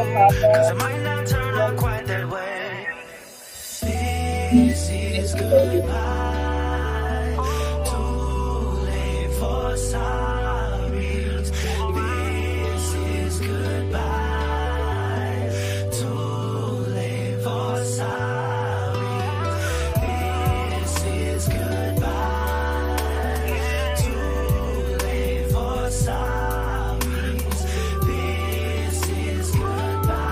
Cause it might not turn out quite that way. This is goodbye. Too late for sorries. This is goodbye. Too late for sorries. This is goodbye. Too late for sorries. This is goodbye.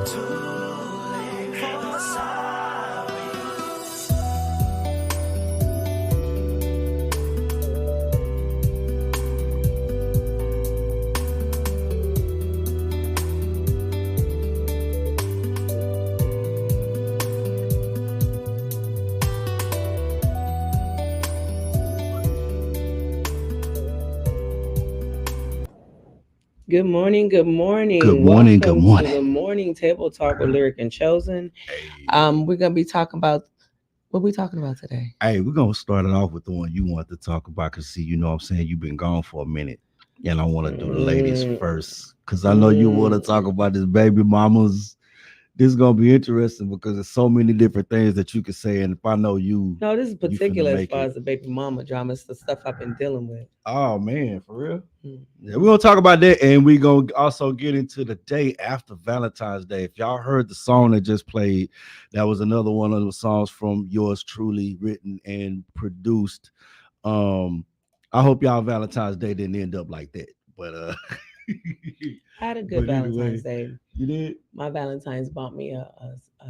Too late for sorries. Good morning, good morning. Good morning. Good Welcome to morning. the morning table talk with Lyric and Chosen. Hey, We're gonna be talking about what we talking about today. hey, we're gonna start it off with the one you want to talk about. Cause see, you know what I'm saying, you've been gone for a minute, and I want to do the ladies Mm, first. Cause I know you want to mm. talk about this baby mamas. This is gonna be interesting because there's so many different things that you can say, and if I know you, No, this is you finna particular as make far it. as the baby mama drama. It's the stuff I've been dealing with. Oh man, for real. Yeah, we're Mhm. gonna talk about that, and we're gonna also get into the day after Valentine's Day. If y'all heard the song that just played, that was another one of the songs from yours truly, written and produced. Um, I hope y'all Valentine's Day didn't end up like that. But I had a good but Valentine's anyway, Day. you did. My Valentine's bought me a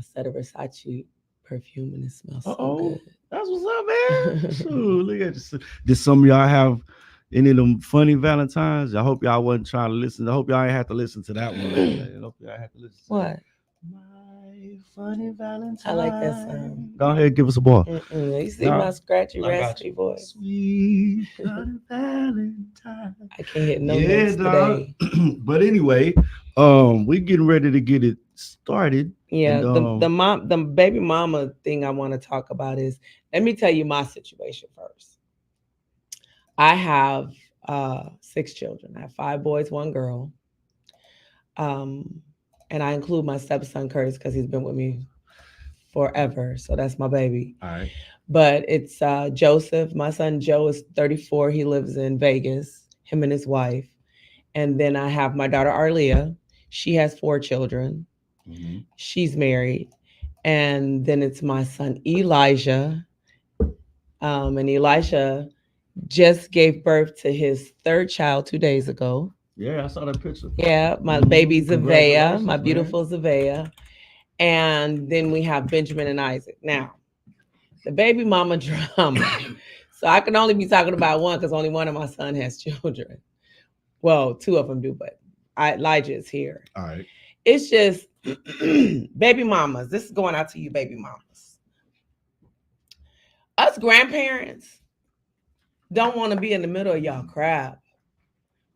set of Versace perfume and it smells Uh so oh, good. that's what's up, man. Shoot, look at this. Did some of y'all have any of them funny Valentines? I hope y'all wasn't trying to listen. I hope y'all ain't have to listen to that one last night. I hope y'all had to listen to that. What? My funny I like that song. Valentine. Go ahead, give us a ball. Mm-mm. You see my No, scratchy, I got raspy you. voice? Sweet funny Valentine. I can't hit no Yeah, notes dog. today. But anyway, we getting ready to get it started. Yeah, And the baby mama thing I want to talk about is, let me tell you my situation first. I have six children. I have five boys, one girl. Um, and I include my stepson Curtis because he's been with me forever. So that's my baby. all right. But it's Joseph. My son Joe is 34. He lives in Vegas, him and his wife. And then I have my daughter Arlia. She has four children. Mhm. She's married. And then it's my son Elijah. And Elijah just gave birth to his third child 2 days ago. Yeah, I saw that picture. Yeah, my baby Mhm. Zavea, my Congratulations, man. beautiful Zavea. And then we have Benjamin and Isaac. Now, the baby mama drama. So I can only be talking about one because only one of my son has children. Well, two of them do, but Elijah is here. All right. It's just baby mamas. This is going out to you, baby mamas. Us grandparents don't want to be in the middle of y'all crap.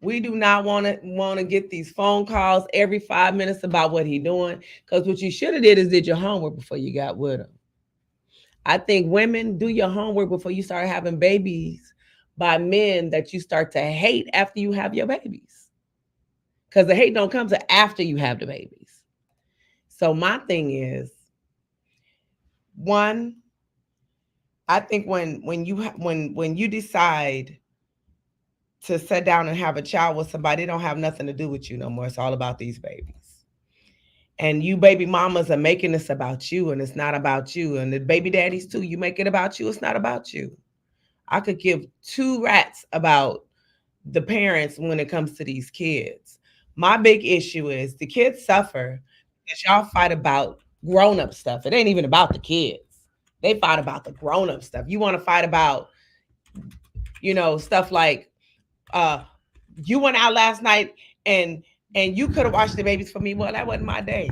We do not want to get these phone calls every 5 minutes about what he doing. Because what you should have did your homework before you got with him. I think women do your homework before you start having babies by men that you start to hate after you have your babies. Because the hate don't come to after you have the babies. So my thing is, one, I think when you decide to sit down and have a child with somebody, it don't have nothing to do with you no more. It's all about these babies. And you baby mamas are making this about you, and it's not about you. And the baby daddies too, you make it about you, it's not about you. I could give two rats about the parents when it comes to these kids. My big issue is the kids suffer because y'all fight about grown up stuff. It ain't even about the kids. They fight about the grown up stuff. You want to fight about, stuff like uh you went out last night and you could have watched the babies for me. Well, that wasn't my day.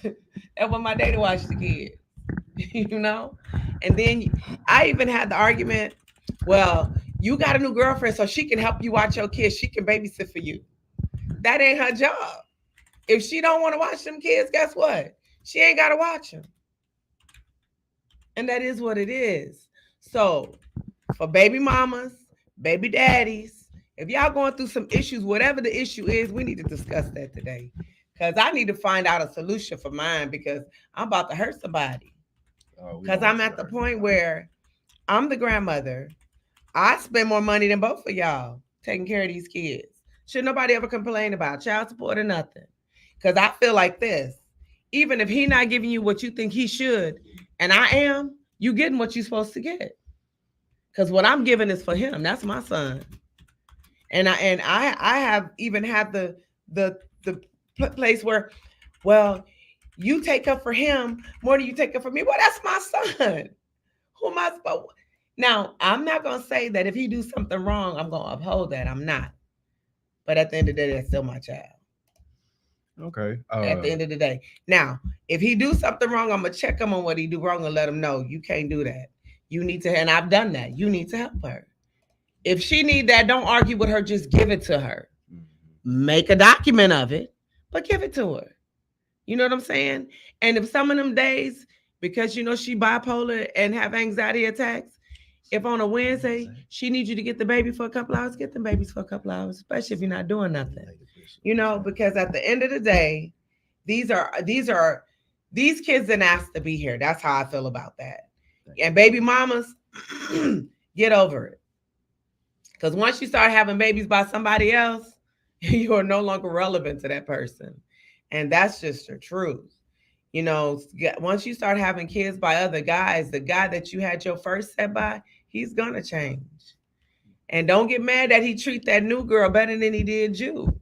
That wasn't my day to watch the kids. you know? And then I even had the argument, well, you got a new girlfriend so she can help you watch your kids. She can babysit for you. That ain't her job. If she don't want to watch them kids, guess what? She ain't got to watch them. And that is what it is. So, for baby mamas, baby daddies, If y'all going through some issues, whatever the issue is, we need to discuss that today. Because I need to find out a solution for mine because I'm about to hurt somebody. We Because don't want I'm you at to the hurt point nobody. where I'm the grandmother. I spend more money than both of y'all taking care of these kids. Should nobody ever complain about child support or nothing? Because I feel like this. Even if he not giving you what you think he should, and I am, you getting what you're supposed to get. Because what I'm giving is for him. That's my son. And I have even had the place where, well, you take up for him more than you take up for me. Well, that's my son. Who am I supposed? Now, I'm not gonna say that if he do something wrong, I'm gonna uphold that. I'm not. But at the end of the day, that's still my child. Okay. At the end of the day. Now, if he do something wrong, I'm gonna check him on what he do wrong and let him know you can't do that. You need to, and I've done that. You need to help her. If she need that, don't argue with her. Just give it to her. Make a document of it, but give it to her. You know what I'm saying? And if some of them days, because you know she bipolar and have anxiety attacks, if on a Wednesday she needs you to get the baby for a couple hours, get the babies for a couple hours, especially if you're not doing nothing. You know, because at the end of the day, these kids didn't ask to be here. That's how I feel about that. And baby mamas, get over it. Because once you start having babies by somebody else, you are no longer relevant to that person. And that's just the truth. You know, once you start having kids by other guys, the guy that you had your first set by, he's going to change. And don't get mad that he treat that new girl better than he did you.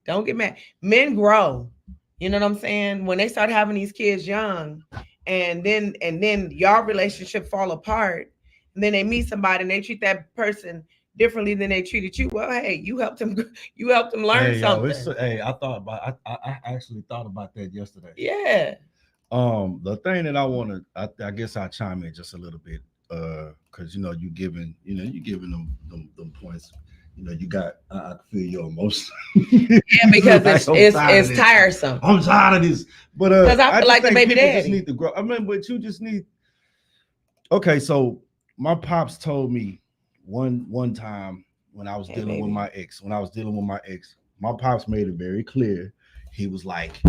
Don't get mad. Men grow. You know what I'm saying? When they start having these kids young, and then your relationship fall apart, and then they meet somebody and they treat that person differently than they treated you. Well, hey, you helped them learn Hey, yo, it's something. hey. I thought about. I actually thought about that yesterday. Yeah. The thing that I want to, I guess I chime in just a little bit, because you giving them points. You got. I can feel your emotions. Yeah, because Like, I'm tired of it's this. tiresome. I'm tired of this. But Because I I feel just like the think baby people just daddy. need to grow. I mean, but you just need. Okay, so my pops told me one time when I was Hey, dealing with baby. my ex, my pops made it very clear. He was like,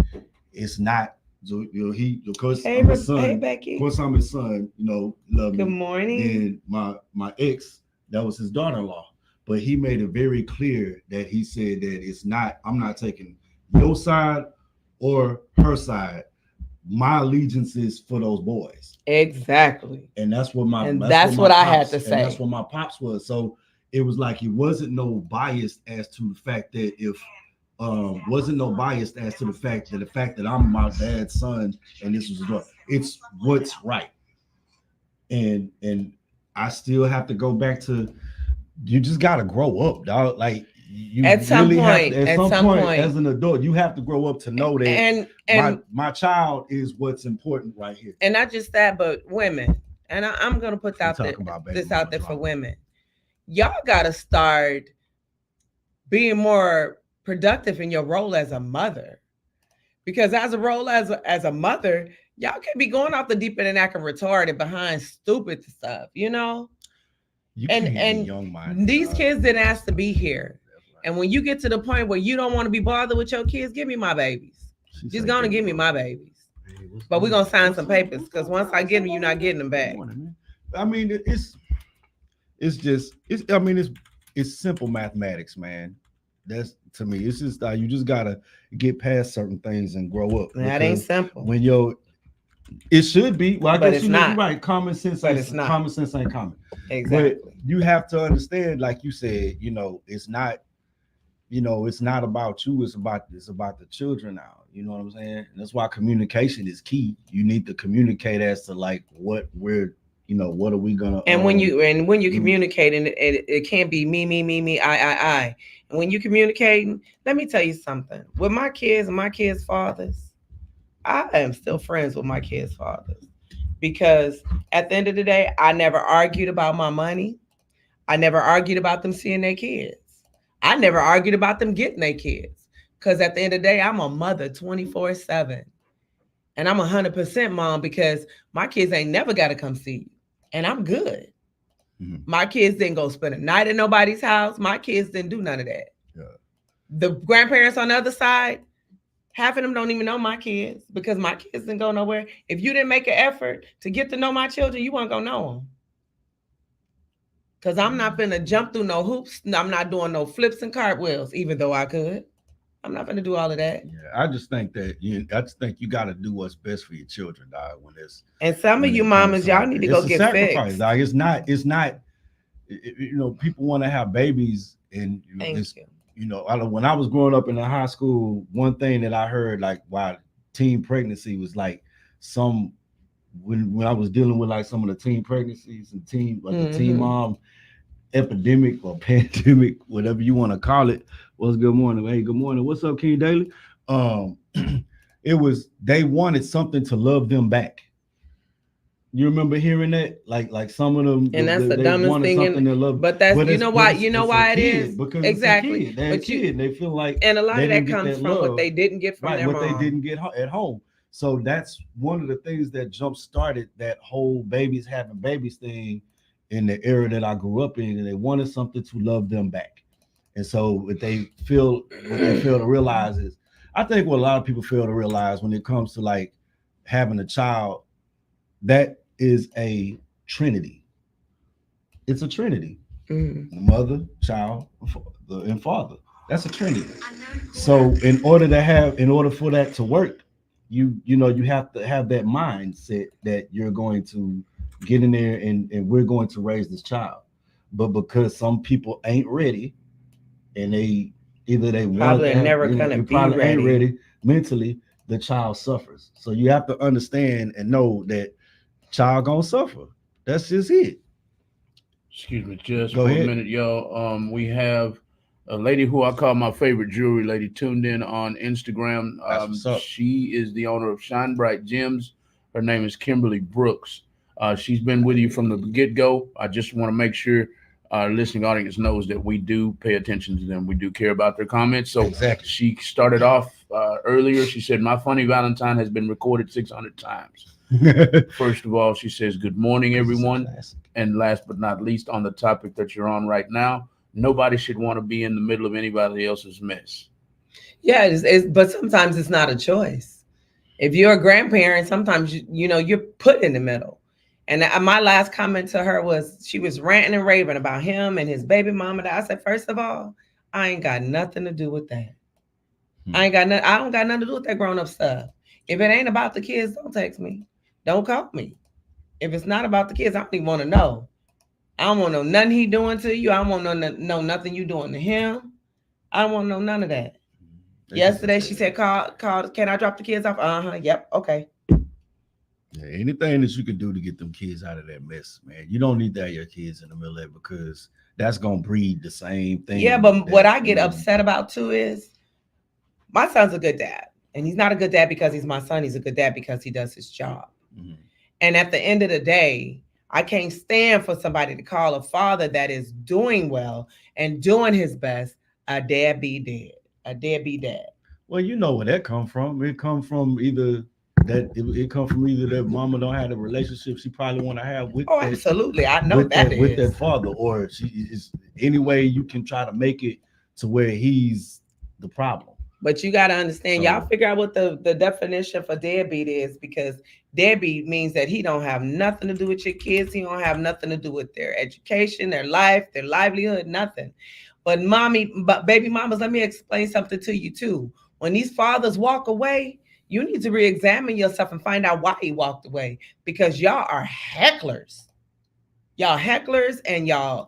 "It's not." So, of course, Hey, I'm his son. hey, Of Becky. course, I'm his son. Love Good me. morning. Then my ex, that was his daughter-in-law. But he made it very clear that he said that it's not. I'm not taking your side or her side. My allegiance is for those boys, Exactly. and that's what my And that's what that's my what I had to pops and that's say. what my pops was. So it was like it wasn't no bias as to the fact that if wasn't no bias as to the fact that I'm my dad's son and this was his daughter. It's what's right, and I still have to go back to you just gotta grow up, dog. Like you At some really have to point, at at some some point point, as an adult, you have to grow up to know that and my child is what's important right here. and not just that, but women. And I'm gonna put We out talk about baby this out mama there for drama. women. Y'all gotta start being more productive in your role as a mother. Because as a role as a mother, y'all can be going off the deep end and acting retarded behind stupid stuff, you know? You And can't be and young minded, these dog. kids didn't ask to be here. That's right. And when you get to the point where you don't want to be bothered with your kids, give me my babies. She Just said, gonna "Give me give me my my baby." babies. Hey, what's But we're good? gonna sign What's some up? papers because once I get them, you're not getting them Good back. morning, man. I mean, it's just it's I mean it's simple mathematics, man. That's to me. It's just you just gotta get past certain things and grow up That ain't because simple. when you're it should be. Well, I But guess it's you're not. right. But it's not. Common sense ain't common. But Exactly. you have to understand, like you said, it's not. It's not about you. It's about the children now. You know what I'm saying? And that's why communication is key. You need to communicate as to like what we're. What are we gonna And when you do? communicating, it can't be me, I. And when you communicating, let me tell you something. With my kids and my kids' fathers, I am still friends with my kids' fathers because at the end of the day, I never argued about my money. I never argued about them seeing their kids. I never argued about them getting their kids. Because at the end of the day, I'm a mother 24/7. And I'm 100% mom because my kids ain't never got to come see you. And I'm good. Mhm. My kids didn't go spend a night at nobody's house. My kids didn't do none of that. Yeah. The grandparents on the other side, half of them don't even know my kids because my kids didn't go nowhere. If you didn't make an effort to get to know my children, you weren't gonna know them. Cause I'm not finna jump through no hoops. I'm not doing no flips and cartwheels, even though I could. I'm not gonna do all of that. Yeah, I just think that I just think you got to do what's best for your children, dog. And some of When you it comes mamas, to y'all like need that, to go it's a get sacrifice, fixed. dog. It's not. People want to have babies, and Thank you. when I was growing up in the high school, one thing that I heard like why teen pregnancy was like some when I was dealing with like some of the teen pregnancies and teen like the teen Mm-hmm. mom epidemic or pandemic, whatever you want to call it, was good morning. Hey, good morning. What's up, King Daily? Um, it was they wanted something to love them back. You remember hearing that? Like some of them, And that's the they dumbest wanted thing. something And to love, but that's but you know why you know it's a why it is kid because it's a exactly. kid. They're a But you kid, and they feel like and a lot they of didn't that get comes that from what love, they didn't get from right? their What they mom. didn't get at home. So that's one of the things that jump started that whole babies having babies thing in the era that I grew up in, and they wanted something to love them back. And so what they fail to realize is, I think what a lot of people fail to realize when it comes to like having a child, that is a trinity. It's a trinity: Mm. mother, child, and father. That's a trinity. So in order for that to work, you have to have that mindset that you're going to get in there and we're going to raise this child. But because some people ain't ready, and they wanted Probably to are have, never gonna they be probably ain't ready. ready mentally, the child suffers. So you have to understand and know that child gonna suffer. That's just it. Excuse me, just Go for a ahead. minute, y'all. We have a lady who I call my favorite jewelry lady tuned in on Instagram. That's what's up. She is the owner of Shine Bright Gems. Her name is Kimberly Brooks. She's been with you from the get go. I just want to make sure our listening audience knows that we do pay attention to them. We do care about their comments. So Exactly. she started off earlier. She said, "My funny Valentine has been recorded 600 times." First of all, she says, "Good morning, Because it's a everyone." classic. And last but not least, on the topic that you're on right now, nobody should want to be in the middle of anybody else's mess. Yeah, but sometimes it's not a choice. If you're a grandparent, sometimes you're put in the middle. And my last comment to her was she was ranting and raving about him and his baby mama. I said, first of all, I ain't got nothing to do with that. I don't got nothing to do with that grown up stuff. If it ain't about the kids, don't text me. Don't call me. If it's not about the kids, I don't even want to know. I don't want to know nothing he doing to you. I don't want to know nothing you doing to him. I don't want to know none of that. They just Yesterday don't she say said, that. call, can I drop the kids off? Uh-huh. Yep. Okay. Yeah, anything that you can do to get them kids out of that mess, man. You don't need to have your kids in the middle of it because that's gonna breed the same Yeah, thing but what that I get upset about too is my son's a good dad. And he's not a good dad because he's my son. He's a good dad because he does his job. Mhm. And at the end of the day, I can't stand for somebody to call a father that is doing well and doing his best a deadbeat dad, a deadbeat dad. Well, you know where that come from. It come from either it come from either that mama don't have the relationship she probably want to have Oh, absolutely. I know that with is. that father, or she is any way you can try to make it to where he's the problem. But you got to understand, y'all So figure out what the definition for deadbeat is because deadbeat means that he don't have nothing to do with your kids. He don't have nothing to do with their education, their life, their livelihood, nothing. But baby mamas, let me explain something to you too. When these fathers walk away, you need to re-examine yourself and find out why he walked away because y'all are hecklers. Y'all hecklers and you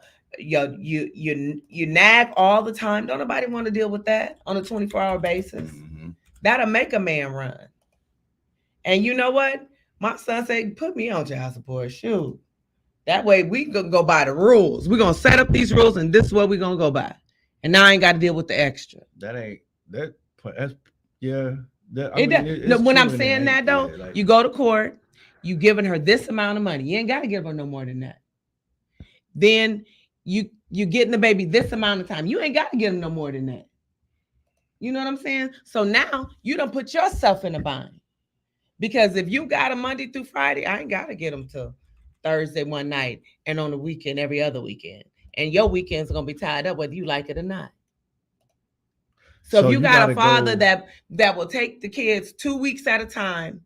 nag all the time. Don't nobody want to deal with that on a 24-hour basis. mhm. That'll make a man run. And you know what? My son said, put me on child support. Shoot. That way we gonna go by the rules. We're gonna set up these rules and this is what we're gonna go by. And now I ain't gotta deal with the extra. That ain't that. That's yeah. That I It mean, does. No, it's when I'm true and it saying ain't. that though, Yeah, like you go to court, you giving her this amount of money. You ain't gotta give her no more than that. Then you getting the baby this amount of time. You ain't gotta give him no more than that. You know what I'm saying? So now you don't put yourself in a bind. Because if you got a Monday through Friday, I ain't gotta get them till Thursday one night and on the weekend every other weekend. And your weekends are gonna be tied up whether you like it or not. So if So you you got gotta a father go. that will take the kids 2 weeks at a time,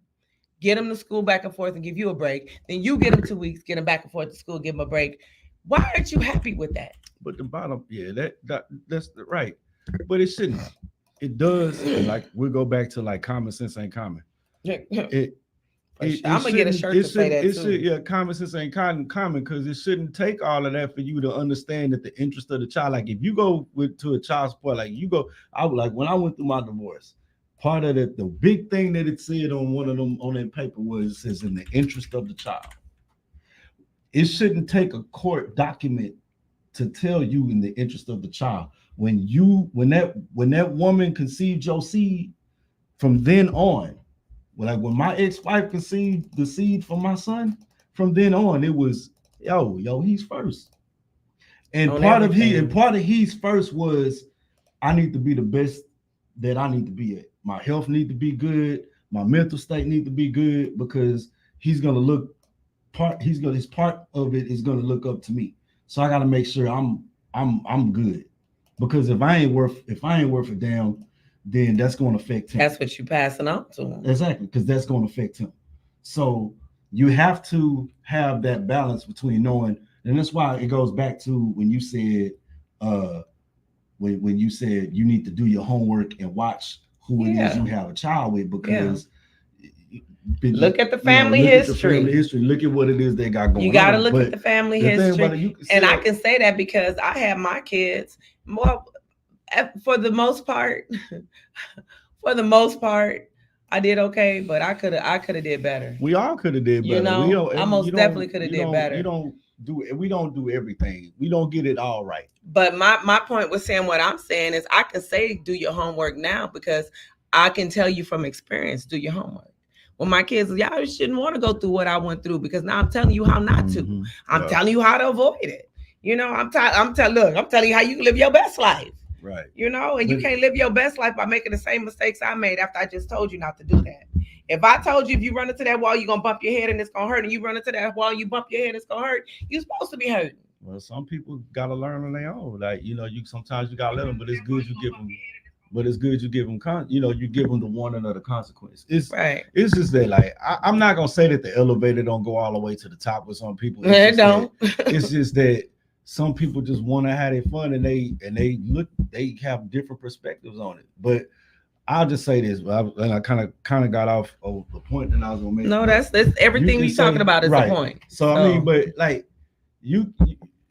get them to school back and forth and give you a break, then you get them 2 weeks, get them back and forth to school, give them a break. Why aren't you happy with that? But the bottom, yeah, right. But it shouldn't. It does, and like we go back to like common sense ain't common. It I'm gonna get a shirt to say that it too. should, yeah, common sense ain't common because it shouldn't take all of that for you to understand that the interest of the child. Like if you go to a child support, like you go, I would like when I went through my divorce, part of the big thing that it said on one of them on that paper was it says in the interest of the child. It shouldn't take a court document to tell you in the interest of the child. When that woman conceived your seed, from then on, like when my ex-wife conceived the seed for my son, from then on it was he's first. And part of he's first was I need to be the best that I need to be at. My health need to be good, my mental state need to be good because his part of it is gonna look up to me. So I gotta make sure I'm good. Because if I ain't worth a damn, then that's going to affect him. That's what you passing on to him. Exactly, because that's going to affect him. So you have to have that balance between knowing, and that's why it goes back to when you said, when you said you need to do your homework and watch who it is you have a child with, because look at the family history. Look at what it is they got going on. You got to look at the family history. And I can say that because I have my kids. Well, for the most part, I did okay, but I could have did better. We all could have did better. You know, I most definitely could have did better. We don't do everything. We don't get it all right. But my point with saying what I'm saying is I can say do your homework now because I can tell you from experience, do your homework. When my kids, y'all shouldn't want to go through what I went through because now I'm telling you how not to. Mm-hmm. I'm telling you how to avoid it. You know, I'm telling you how you can live your best life. Right. You know, and you can't live your best life by making the same mistakes I made after I just told you not to do that. If I told you if you run into that wall, you're going to bump your head and it's going to hurt, and you run into that wall, you bump your head and it's going to hurt, you're supposed to be hurting. Well, some people got to learn on their own. Like, you know, sometimes you got to let them, but it's good you give them. But it's good you give them, you give them the warning of the consequence. It's right. It's just that, like, I'm not gonna say that the elevator don't go all the way to the top with some people. It don't. It's just that some people just want to have their fun and they have different perspectives on it. But I'll just say this, and I kind of got off of the point that I was gonna make. No, that's everything we talking about is right. the point. So I mean, but like you.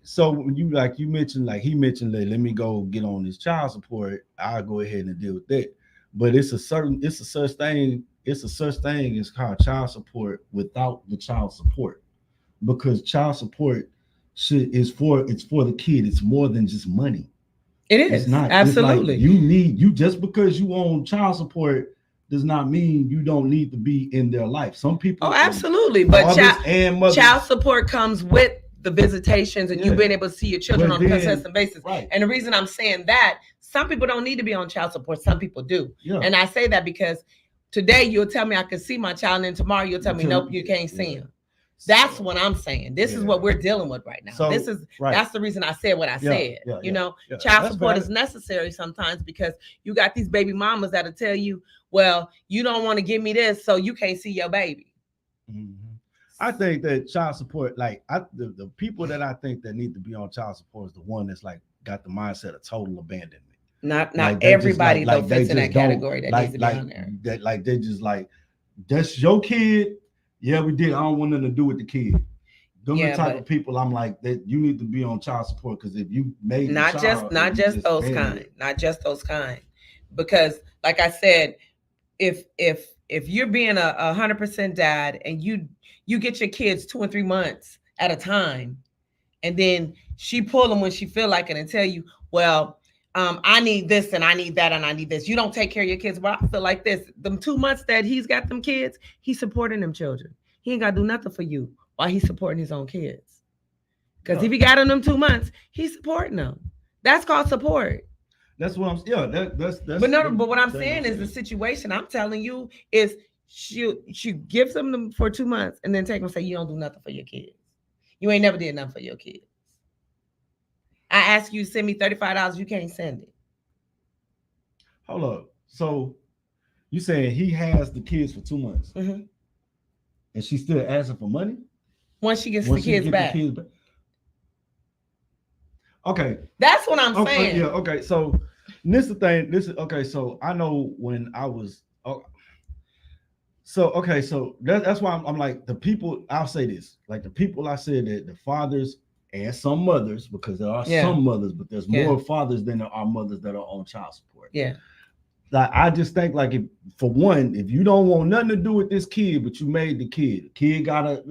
So when you mentioned, like he mentioned, let me go get on this child support, I'll go ahead and deal with that. But it's a such thing as called child support without the child support, because child support it's for the kid. It's more than just money. It is. It's not absolutely. It's like you just because you own child support does not mean you don't need to be in their life. Some people. Oh, absolutely. But child support comes with the visitations and you being able to see your children on a consistent basis. Right. And the reason I'm saying that, some people don't need to be on child support. Some people do. Yeah. And I say that because today you'll tell me I can see my child, and then tomorrow you'll tell me, nope, you can't see him. That's what I'm saying. This is what we're dealing with right now. So, that's the reason I said what I said. You know, child support is necessary sometimes because you got these baby mamas that'll tell you, well, you don't want to give me this, so you can't see your baby. Mm-hmm. I think that child support, like the people that I think that need to be on child support is the one that's like got the mindset of total abandonment. Not everybody though fits in that category that needs to be on there. That like they just like, that's your kid. Yeah, we did. I don't want nothing to do with the kid. Those are the type of people I'm like that you need to be on child support, because if you made not just those kind, because like I said, if you're being 100% dad and you get your kids 2 and 3 months at a time, and then she pull them when she feel like it and tell you, well, I need this and I need that and I need this. You don't take care of your kids. But I feel like this, them 2 months that he's got them kids, he's supporting them children. He ain't got to do nothing for you while he's supporting his own kids. Because if he got them 2 months, he's supporting them. That's called support. That's what I'm. Yeah, that's. But what I'm saying is the situation I'm telling you is she gives them for 2 months and then take them and say you don't do nothing for your kids. You ain't never did nothing for your kids. I ask you to send me $35, you can't send it. Hold up. So you saying he has the kids for 2 months, Mm-hmm. and she's still asking for money Once she gets once the she kids get back. the kids back? Okay. That's what I'm Oh, saying. yeah. Okay. So this is the thing. This is okay. So I know when I was. So okay. So that's why I'm like the people. I'll say this. Like the people I said that the fathers and some mothers, because there are Yeah. some mothers, but there's Yeah. more fathers than there are mothers that are on child support. Yeah. Like I just think like if for one, if you don't want nothing to do with this kid, but you made the kid gotta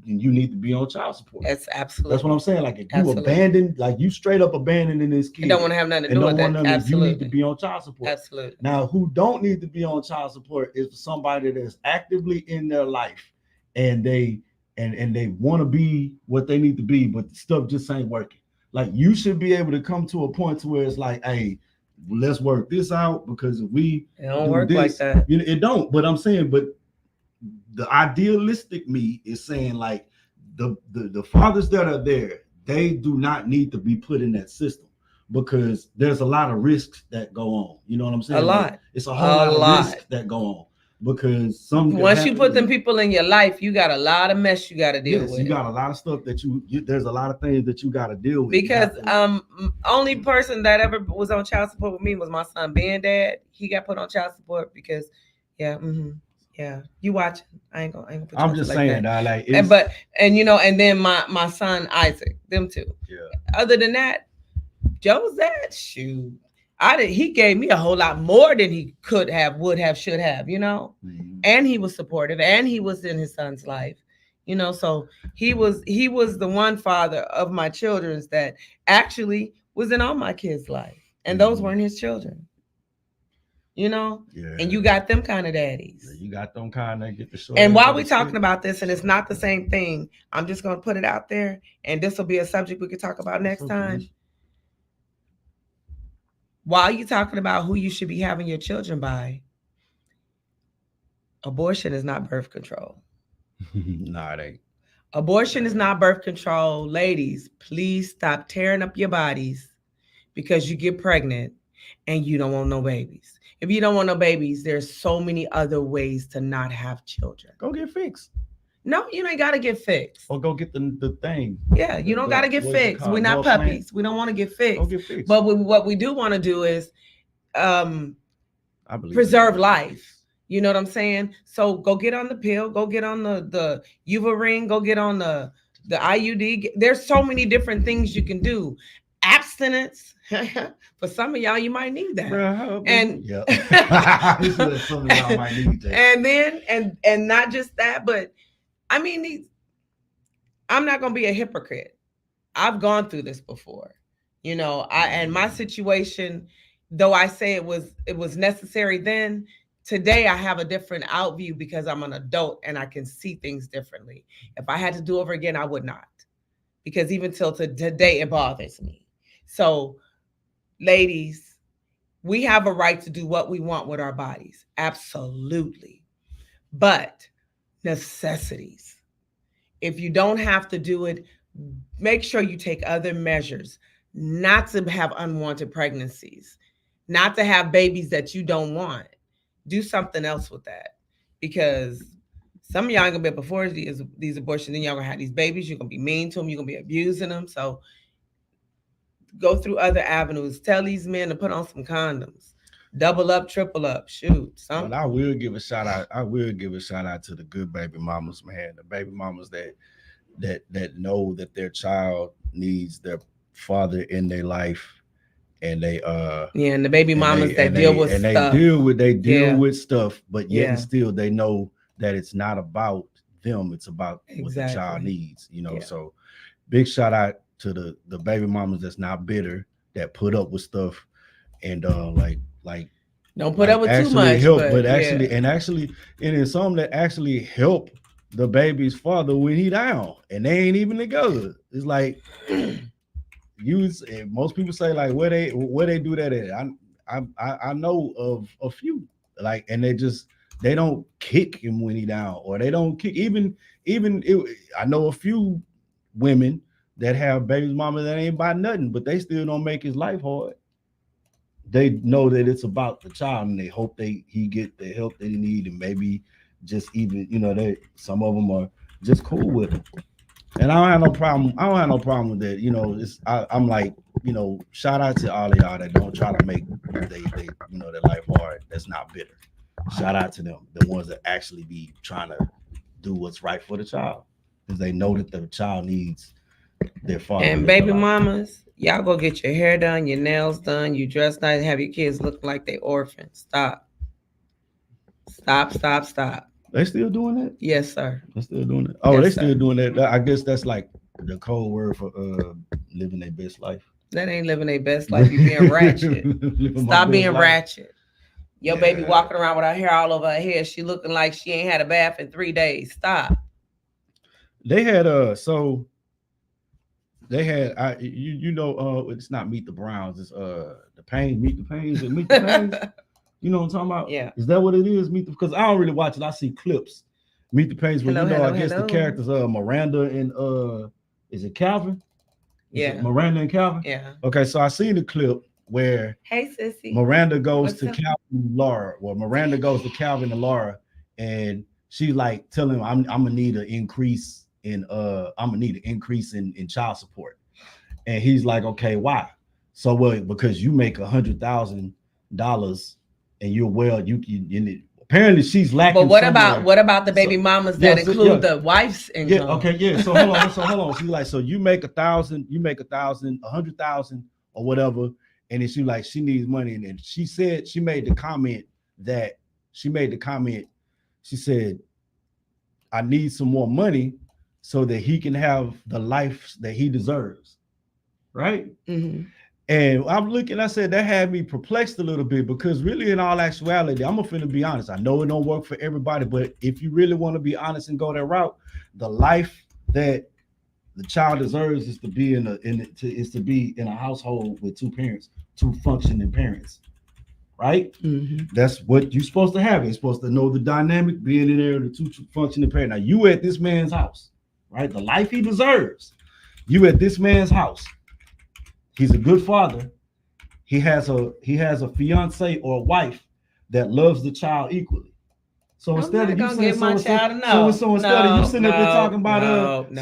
you need to be on child support. That's absolutely. That's what I'm saying. Like if you Absolutely. abandoned, like you straight up abandoning this I kid don't want to have nothing to and do don't with want that. nothing, you need to Absolutely. be on child support. Absolutely. Now, who don't need to be on child support is somebody that's actively in their life and they they want to be what they need to be, but the stuff just ain't working. Like you should be able to come to a point to where it's like, hey, let's work this out because if we It don't do work this, like that. you know, it don't. But I'm saying, but the idealistic me is saying like the fathers that are there, they do not need to be put in that system because there's a lot of risks that go on. You know what I'm saying? A lot. Like, it's a whole lot of risks that go on because some once you put them people in your life, you got a lot of mess you got to deal with. You got a lot of stuff that you there's a lot of things that you got to deal with. Because only person that ever was on child support with me was my son being dad. He got put on child support because yeah, you watch. I ain't gonna put I'm just saying that. Like and then my son Isaac, them two. Yeah. Other than that, Joe's dad, shoot. He gave me a whole lot more than he could have, would have, should have, Mm-hmm. And he was supportive and he was in his son's life, so he was the one father of my children's that actually was in all my kids' life. And those weren't his children. Yeah. And you got them kind of daddies. Yeah, you got them kind of get the short. And while we're talking about this, and it's not the same thing, I'm just going to put it out there, and this will be a subject we could talk about next time. While you're talking about who you should be having your children by, abortion is not birth control. Nah, it ain't. Abortion is not birth control. Ladies, please stop tearing up your bodies because you get pregnant and you don't want no babies. If you don't want no babies, there's so many other ways to not have children. Go get fixed. No, you ain't got to get fixed. Or go get the thing. Yeah, you don't got to get fixed. We're not puppies. We don't want to get fixed. Go get fixed. But what we do want to do is preserve life. You know what I'm saying? So go get on the pill. Go get on the Uva ring. Go get on the IUD. There's so many different things you can do. Abstinence. For some of y'all, you might need that. And yeah. Some of y'all might need that. And then and not just that, but I mean, I'm not gonna be a hypocrite. I've gone through this before, and my situation, though I say it was necessary then, today I have a different outview because I'm an adult and I can see things differently. If I had to do over again, I would not, because even till today it bothers me. So, ladies, we have a right to do what we want with our bodies, absolutely, but necessities. If you don't have to do it, make sure you take other measures not to have unwanted pregnancies, not to have babies that you don't want. Do something else with that, because some of y'all ain't gonna be before these abortions, then y'all gonna have these babies. You're gonna be mean to them. You're gonna be abusing them. So go through other avenues. Tell these men to put on some condoms. Double up, triple up, shoot. But I will give a shout out. I will give a shout out to the good baby mamas, man. The baby mamas that know that their child needs their father in their life, and they and the baby mamas that deal with stuff. They deal with stuff, but yet and still they know that it's not about them. It's about what the child needs. So big shout out to the baby mamas that's not bitter, that put up with stuff, and like don't put up with too much, help, but actually and then some that actually help the baby's father when he down, and they ain't even together. It's like most people say like where they do that at. I know of a few, like, and they don't kick him when he down, or they don't kick even I know a few women that have baby mama that ain't by nothing, but they still don't make his life hard. They know that it's about the child, and they hope he get the help that he need, and maybe just even they some of them are just cool with it. And I don't have no problem. I don't have no problem with that. I'm like, shout out to all of y'all that don't try to make their life hard. That's not bitter. Shout out to them, the ones that actually be trying to do what's right for the child, because they know that the child needs their father. And baby mamas, y'all go get your hair done, your nails done, you dress nice, have your kids look like they orphans. Stop. They still doing that? Yes, sir. They still doing it. Oh, yes, they sir. still doing that. I guess that's like the code word for living their best life. That ain't living their best life. You being ratchet. Stop being ratchet. Your baby walking around with her hair all over her head. She looking like she ain't had a bath in 3 days. Stop. They had it's not Meet the Browns, it's the Pain, Meet the Pains, and Meet the Pains. You know what I'm talking about? Yeah. Is that what it is? Because I don't really watch it. I see clips. Meet the Pains, but I guess the characters Miranda and is it Calvin? Miranda and Calvin? Yeah. Okay, so I seen the clip where hey sissy, Miranda goes to Calvin and Laura. Well, Miranda goes to Calvin and Laura, and she's like telling him, I'm gonna need an increase in child support. And he's like, okay, why? So because you make $100,000 and you're apparently she's lacking. But what about the baby mamas that include the wife's income? Yeah, okay, yeah. So hold on. She's like, so you make $100,000 or whatever, and then she needs money. And then she made the comment, she said, I need some more money so that he can have the life that he deserves. Right? Mm-hmm. And I'm looking, I said that had me perplexed a little bit, because really in all actuality, I'm finna be honest. I know it don't work for everybody, but if you really want to be honest and go that route, the life that the child deserves is to be in a household with two functioning parents. Right? Mm-hmm. That's what you're supposed to have. You're supposed to know the dynamic, being in there, the two functioning parents. Now you at this man's house, right? The life he deserves. You at this man's house. He's a good father. He has a fiance or a wife that loves the child equally. So instead of you saying instead of you sitting up there talking about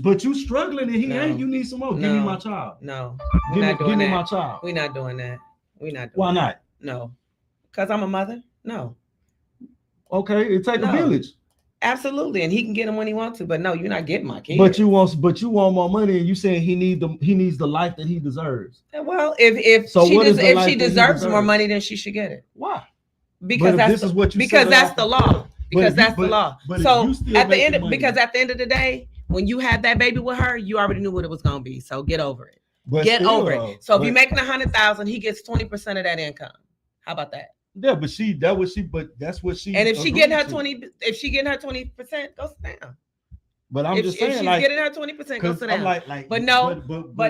but you struggling and he ain't, you need some more. Give me my child. No, give me my child. We're not doing that. Why not? No, because I'm a mother. No. Okay, it take a village. Absolutely, and he can get him when he wants to, but no, you're not getting my kid. But you want more money, and you saying he needs the life that he deserves. Well, if she deserves more money, then she should get it. Why? Because that's the law. Because that's the law. So at the end of the day, when you had that baby with her, you already knew what it was gonna be. So get over it. Get over it. So if you're making $100,000, he gets 20% of that income. How about that? Yeah, but that's what she. And if she getting her 20%, go sit down. But I'm just saying, if she's getting her 20%, go sit down. But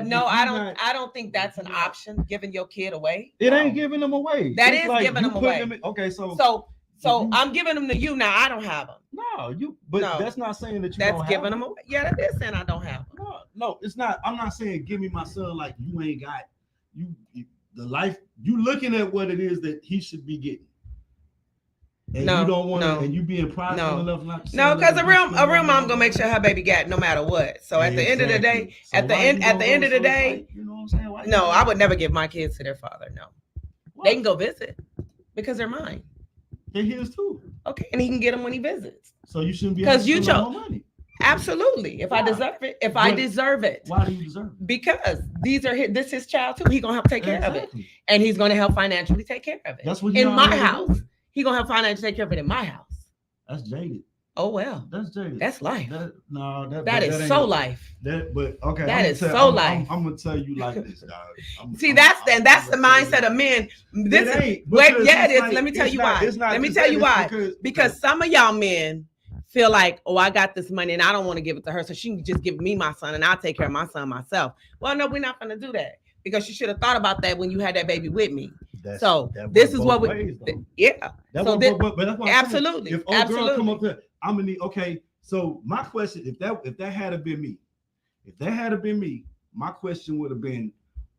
no, I don't think that's an option. Giving your kid away. It ain't giving them away. That is giving them away. Okay, so I'm giving them to you now. I don't have them. No, that's not saying that you. That's giving them away. Yeah, that is saying I don't have them. No, it's not. I'm not saying give me my son like you ain't got the life. You looking at what it is that he should be getting. And you don't want to, and you being prideful enough not to. No, because a real mom gonna make sure her baby got no matter what. So at the end of the day, at the end of the day, you know what I'm saying? No, I would never give my kids to their father. No, they can go visit because they're mine. They're his too. Okay, and he can get them when he visits. So you shouldn't be because you chose more money. Absolutely. If I deserve it, I deserve it. Why do you deserve it? Because this is his child too. He's gonna help take care of it, and he's gonna help financially take care of it. That's what in my house. He's gonna help financially take care of it in my house. That's jaded. Oh well. That's jaded. That's life. That is so life. That so life. I'm gonna tell you like this, dog. See, that's the mindset of men. It is. Let me tell you why. Let me tell you why. Because some of y'all men feel like, oh, I got this money and I don't want to give it to her, so she can just give me my son and I'll take care of my son myself. Well, no, we're not going to do that, because you should have thought about that when you had that baby with me. This is what we, absolutely. If old girl come up there, I'm gonna need. Okay, so my question, if that had been me, If that had been me, my question would have been,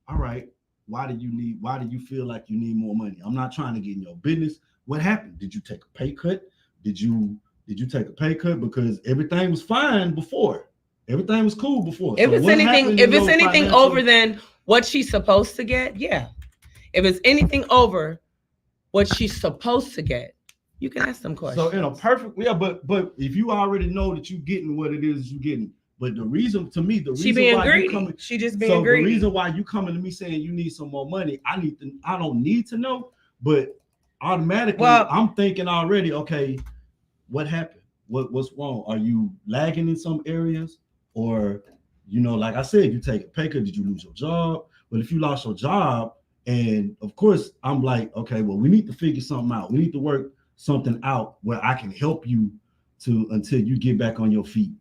all right, why do you feel like you need more money? I'm not trying to get in your business. What happened? Did you take a pay cut? Did you take a pay cut because everything was fine before? Everything was cool before. If it's anything over than what she's supposed to get, yeah. If it's anything over what she's supposed to get, you can ask them questions. So in a perfect, yeah, but if you already know that you're getting what it is you're getting, but the reason she being why greedy. You coming, she just being greedy. The reason why you coming to me saying you need some more money, I don't need to know, but automatically I'm thinking already, okay, what happened? What's wrong? Are you lagging in some areas? Or, like I said, you take a pay cut, did you lose your job? But if you lost your job, and of course, I'm like, okay, well, we need to figure something out. We need to work something out where I can help you until you get back on your feet.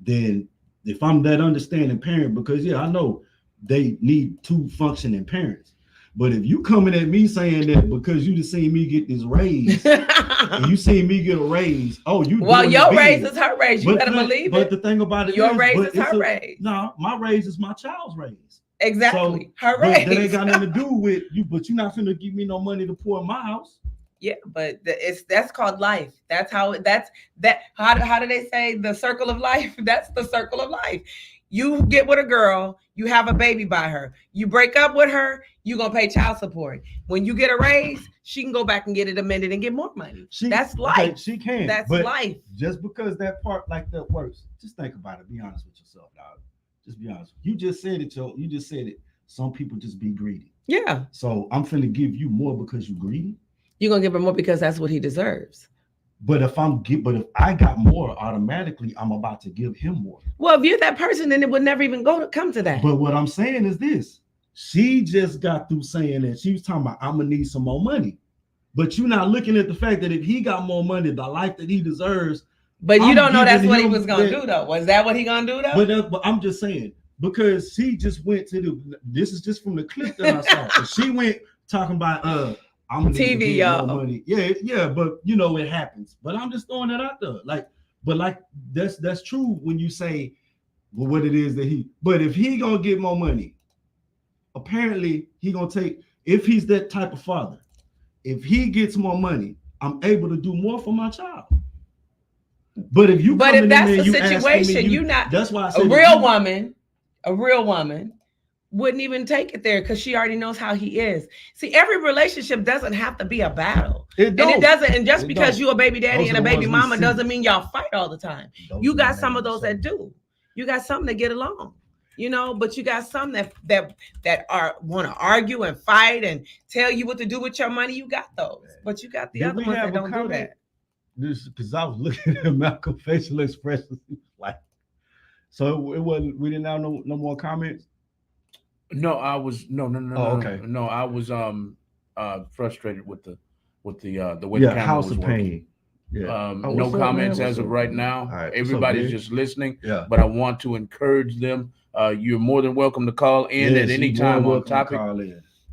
Then if I'm that understanding parent, because I know they need two functioning parents. But if you coming at me saying that because you just seen me get this raise and you seen me get a raise, your raise is her raise. You better believe it. But the thing about it your raise is her raise. No, my raise is my child's raise. Exactly. So, her raise. That ain't got nothing to do with you, but you're not finna give me no money to pour in my house. Yeah, but that's called life. How do they say the circle of life? That's the circle of life. You get with a girl, you have a baby by her. You break up with her, you're going to pay child support. When you get a raise, she can go back and get it amended and get more money. That's life. Okay, she can. That's life. Just because that part like that works, just think about it. Be honest with yourself, dog. Just be honest. You just said it, Some people just be greedy. Yeah. So I'm finna give you more because you're greedy. You're going to give her more because that's what he deserves. But if I got more, automatically I'm about to give him more. Well, if you're that person, then it would never even come to that. But what I'm saying is this: she just got through saying that she was talking about I'm gonna need some more money, but you're not looking at the fact that if he got more money, the life that he deserves. But you don't know that's what he was gonna do, though. Was that what he gonna do, though? But I'm just saying because she just went to this is just from the clip that I saw. She went talking about I'm gonna TV, y'all. Money. Yeah, but it happens. But I'm just throwing that out there. That's true when you say what it is that but if he gonna get more money, apparently he gonna take, if he's that type of father, if he gets more money, I'm able to do more for my child. But if that's the situation, you're not. That's why I said a real woman wouldn't even take it there because she already knows how he is. See, every relationship doesn't have to be a battle. It doesn't. And just because you're a baby daddy and a baby mama doesn't mean y'all fight all the time. You got some of those that do. You got some that get along, but you got some that want to argue and fight and tell you what to do with your money. You got those, but you got the other ones that don't do that. This because I was looking at Malcolm's facial expressions, so it wasn't. We didn't have no more comments. No, I was no. Okay. No, I was frustrated with the way the camera House was of working. Pain. Yeah. No comments as of right now. Right. Everybody's just listening. Yeah. But I want to encourage them. You're more than welcome to call in at any time on topic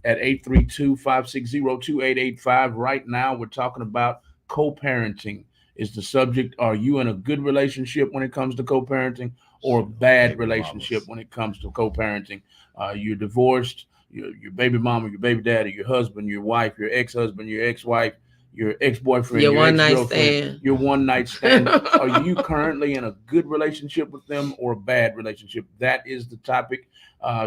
at 832-560-2885. Right now, we're talking about co-parenting is the subject. Are you in a good relationship when it comes to co-parenting or a bad relationship when it comes to co-parenting? You're divorced, your baby mama, your baby daddy, your husband, your wife, your ex-husband, your ex-wife, your ex-boyfriend, your ex-girlfriend, your one-night stand. Are you currently in a good relationship with them or a bad relationship? That is the topic.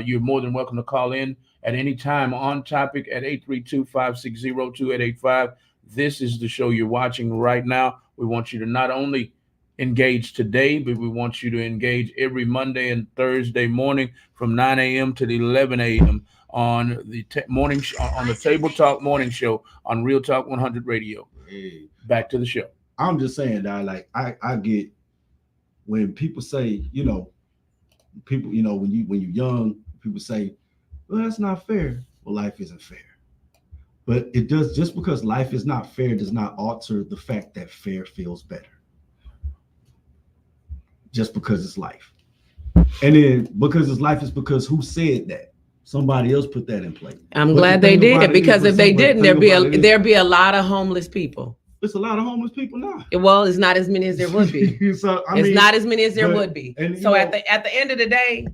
You're more than welcome to call in at any time on topic at 832-560-2885. This is the show you're watching right now. We want you to not only engage today, but we want you to engage every Monday and Thursday morning from 9 a.m. to 11 a.m. on the morning on the Table Talk Morning Show on Real Talk 100 Radio. Hey. Back to the show. I'm just saying that I get when people say, people, when you're young, people say, well, that's not fair. Well, life isn't fair. But it does, just because life is not fair does not alter the fact that fair feels better. Just because it's life. And then because it's life is because who said that? Somebody else put that in place. I'm glad they did it because if they didn't, there'd be a lot of homeless people. It's a lot of homeless people now. Well, it's not as many as there would be. So, It's not as many as there but- would be. and, So at the end of the day,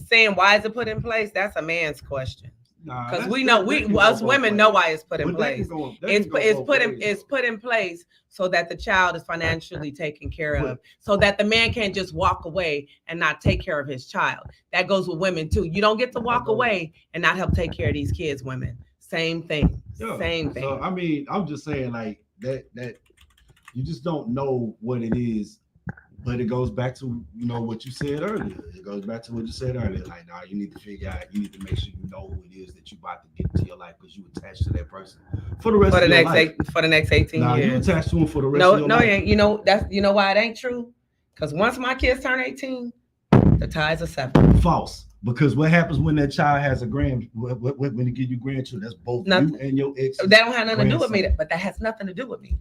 saying why is it put in place? That's a man's question. Because we know us women know why it's put in place. It's put in place so that the child is financially taken care of, so that the man can't just walk away and not take care of his child. That goes with women too. You don't get to walk away and not help take care of these kids, women. Same thing. Same thing. So I mean, I'm just saying like that you just don't know what it is. But it goes back to what you said earlier. It goes back to what you said earlier. Like, nah, you need to figure out. You need to make sure you know who it is that you about to get into your life because you attached to that person for the rest of your life. For the next 18 years. You attached to him for the rest of your life. No, ain't. You know why it ain't true? Because once my kids turn 18, the ties are severed. False. Because what happens when that child has a when they give you grandchildren? That's both you and your ex. That don't have nothing to do with me. But that has nothing to do with me.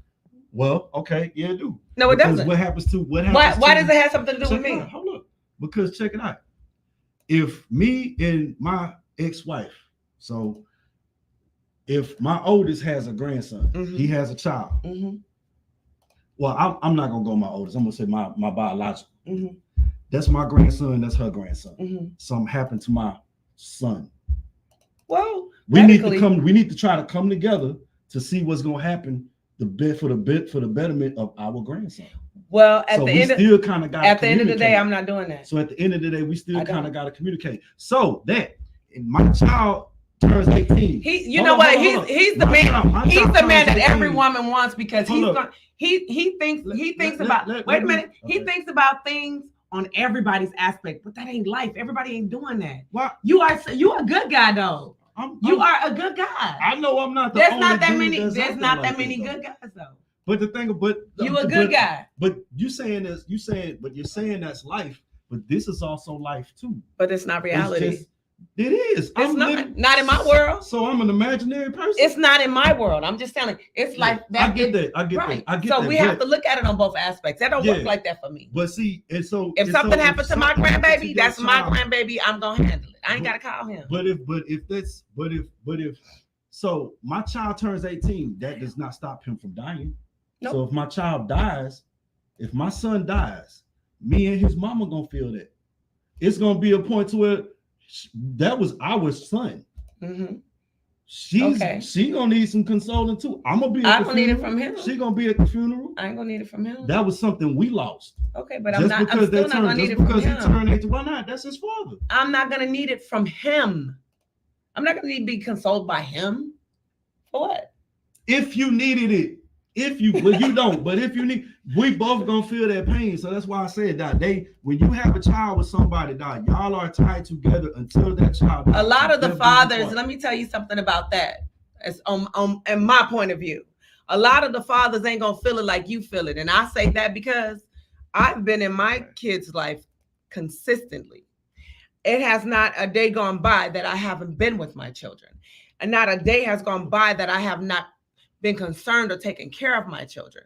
Well, okay, yeah, it do. No, it doesn't. What happens to why does it have something to do with me? Hold up. Because check it out. If me and my ex-wife, so if my oldest has a grandson, he has a child. Well, I'm not gonna go my oldest. I'm gonna say my biological. That's my grandson. That's her grandson. Something happened to my son. Well, we need to try to come together to see what's gonna happen. For the betterment of our grandson. Well, at the end of the day, I'm not doing that. So at the end of the day, we still kind of got to communicate. So that my child turns 18. He's the man. He's the man that every woman wants because he thinks about things on everybody's aspect, but that ain't life. Everybody ain't doing that. What? You are a good guy though. You are a good guy. I know I'm not. There's not that many good guys though. But the thing, you a good guy. But you're saying that's life. But this is also life too. But it's not reality. It is. It's not in my world. So I'm an imaginary person. It's not in my world. I'm just telling you. It's like that. I get that. So we have to look at it on both aspects. That don't work like that for me. But see, and so if something happens to my grandbaby, that's my grandbaby. I'm gonna handle it. I ain't gotta call him. But if so my child turns 18, that does not stop him from dying. Nope. So if my child dies, if my son dies, me and his mama gonna feel that. It's gonna be a point to where that was our son. She gonna need some consoling too. I'm gonna be. I don't need it from him. She gonna be at the funeral. I ain't gonna need it from him. That was something we lost. Okay, but I'm still not gonna need it from him. Because he turned 18, why not? That's his father. I'm not gonna need it from him. I'm not gonna need to be consoled by him. For what? If you needed it. You don't, but if you need, we both gonna feel that pain. So that's why I said that when you have a child with somebody, y'all are tied together until that child. A lot of the fathers, let me tell you something about that. It's in my point of view. A lot of the fathers ain't gonna feel it like you feel it, and I say that because I've been in my kid's life consistently. It has not a day gone by that I haven't been with my children, and not a day has gone by that I have not been concerned or taking care of my children.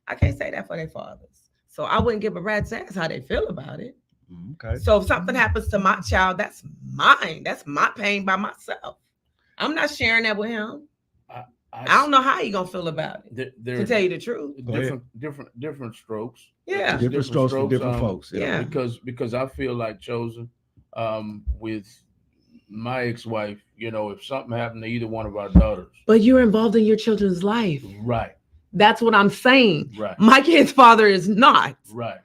I can't say that for their fathers. So I wouldn't give a rat's ass how they feel about it. Okay. So if something happens to my child, that's mine. That's my pain by myself. I'm not sharing that with him. I don't know how he gonna feel about it. To tell you the truth. Different strokes. Yeah. Different strokes for different folks. Yeah. Because I feel like Chosen, with my ex-wife, if something happened to either one of our daughters. But you're involved in your children's life. Right. That's what I'm saying. Right. My kid's father is not. Right.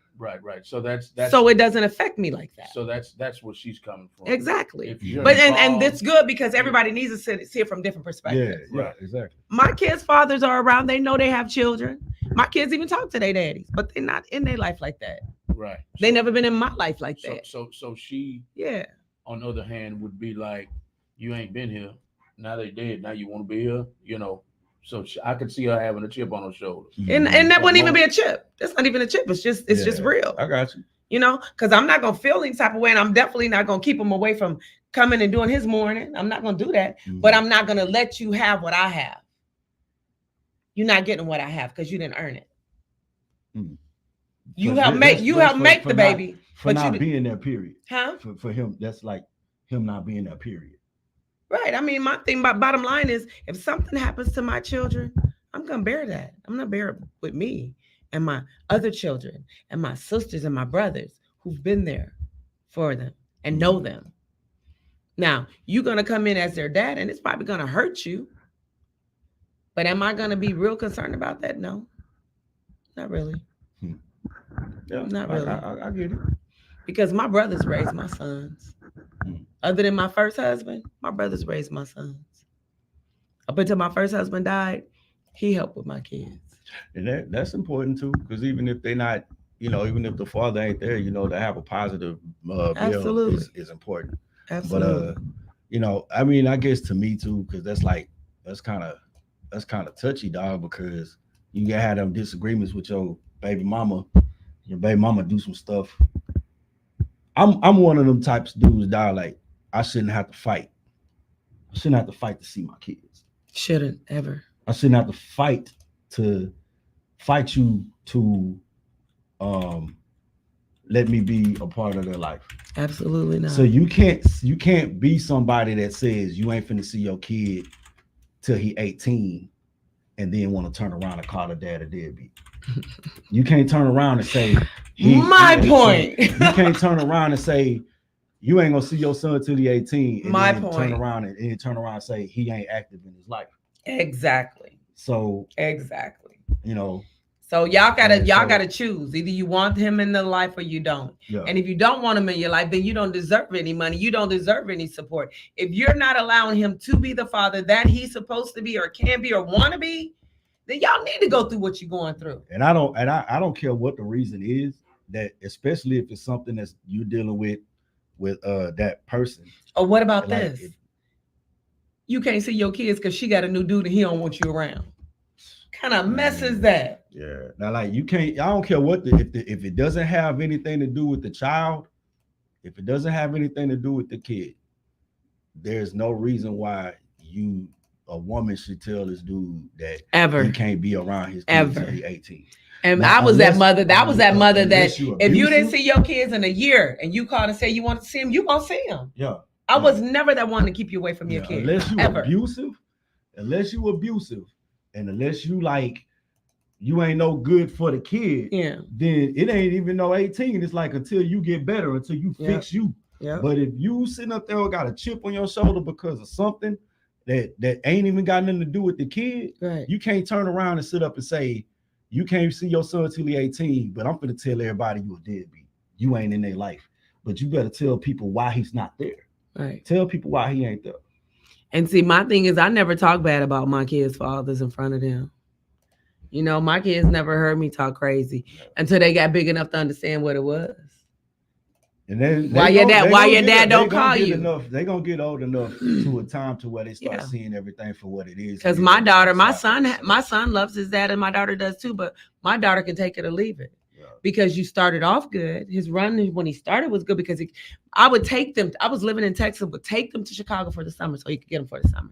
So that's so it doesn't affect me like that. So that's where she's coming from. Exactly. But and it's good because everybody needs to see it from different perspectives. Yeah, right, exactly. My kids' fathers are around. They know they have children. My kids even talk to their daddies, but they're not in their life like that. Right. They never been in my life like that. So she, yeah, on the other hand, would be like, you ain't been here. Now they dead. Now you want to be here, So I could see her having a chip on her shoulder. And that wouldn't even be a chip. That's not even a chip. It's just real. I got you. Because I'm not gonna feel any type of way, and I'm definitely not gonna keep him away from coming and doing his morning. I'm not gonna do that. But I'm not gonna let you have what I have. You're not getting what I have because you didn't earn it. You help make the baby for not being there. Period. Huh? For him, that's like him not being there. Period. Right. I mean, my thing about bottom line is if something happens to my children, I'm gonna bear that. I'm gonna bear it with me and my other children and my sisters and my brothers who've been there for them and know them. Now, you're gonna come in as their dad, and it's probably gonna hurt you. But am I gonna be real concerned about that? No, not really. Yeah, Not really. I get it. Because my brothers raised my sons. Other than my first husband, my brothers raised my sons. Up until my first husband died, he helped with my kids. And that's important too, because even if they're not, even if the father ain't there, to have a positive bill Absolutely. is important. Absolutely. But I mean, I guess to me too, because that's kind of touchy, dog, because you can have them disagreements with your baby mama. Your baby mama do some stuff. I'm one of them types of dudes, dog. Like, I shouldn't have to fight. I shouldn't have to fight to see my kids. Shouldn't ever. I shouldn't have to fight you to let me be a part of their life. Absolutely not. So you can't be somebody that says you ain't finna see your kid till he 18 and then want to turn around and call the dad a deadbeat. You can't turn around and say my point. You can't turn around and say you ain't gonna see your son till he 18 and My then point. turn around and say he ain't active in his life. Exactly. So exactly. So y'all gotta choose. Either you want him in the life or you don't. Yeah. And if you don't want him in your life, then you don't deserve any money. You don't deserve any support. If you're not allowing him to be the father that he's supposed to be or can be or want to be, then y'all need to go through what you're going through. And I don't care what the reason is, that especially if it's something that's you're dealing with that person. Or what about Like, this? You can't see your kids because she got a new dude and he don't want you around. Kind of mess is that? Yeah. Now, like, you can't. I don't care what if it doesn't have anything to do with the child, if it doesn't have anything to do with the kid, there's no reason why a woman should tell this dude that ever he can't be around his kids ever until he's 18. And now, I was that mother. That was that mother that if you didn't see your kids in a year and you called and say you want to see them, you gonna see them. Yeah. I was never that one to keep you away from your kids. Unless you ever. unless you abusive, and unless you like you ain't no good for the kid, then it ain't even no 18. It's like until you get better, until you fix you. Yeah. But if you sitting up there got a chip on your shoulder because of something that ain't even got nothing to do with the kid, right. You can't turn around and sit up and say you can't see your son till he's 18, but I'm gonna tell everybody you a deadbeat. You ain't in their life. But you better tell people why he's not there. Right. Tell people why he ain't there. And see, my thing is I never talk bad about my kids' fathers in front of them. My kids never heard me talk crazy until they got big enough to understand what it was. And then why your dad don't call you? They're gonna get old enough to a time to where they start seeing everything for what it is. Because my son loves his dad, and my daughter does too. But my daughter can take it or leave it. Yeah. Because you started off good. His run when he started was good because I would take them. I was living in Texas, would take them to Chicago for the summer so he could get them for the summer.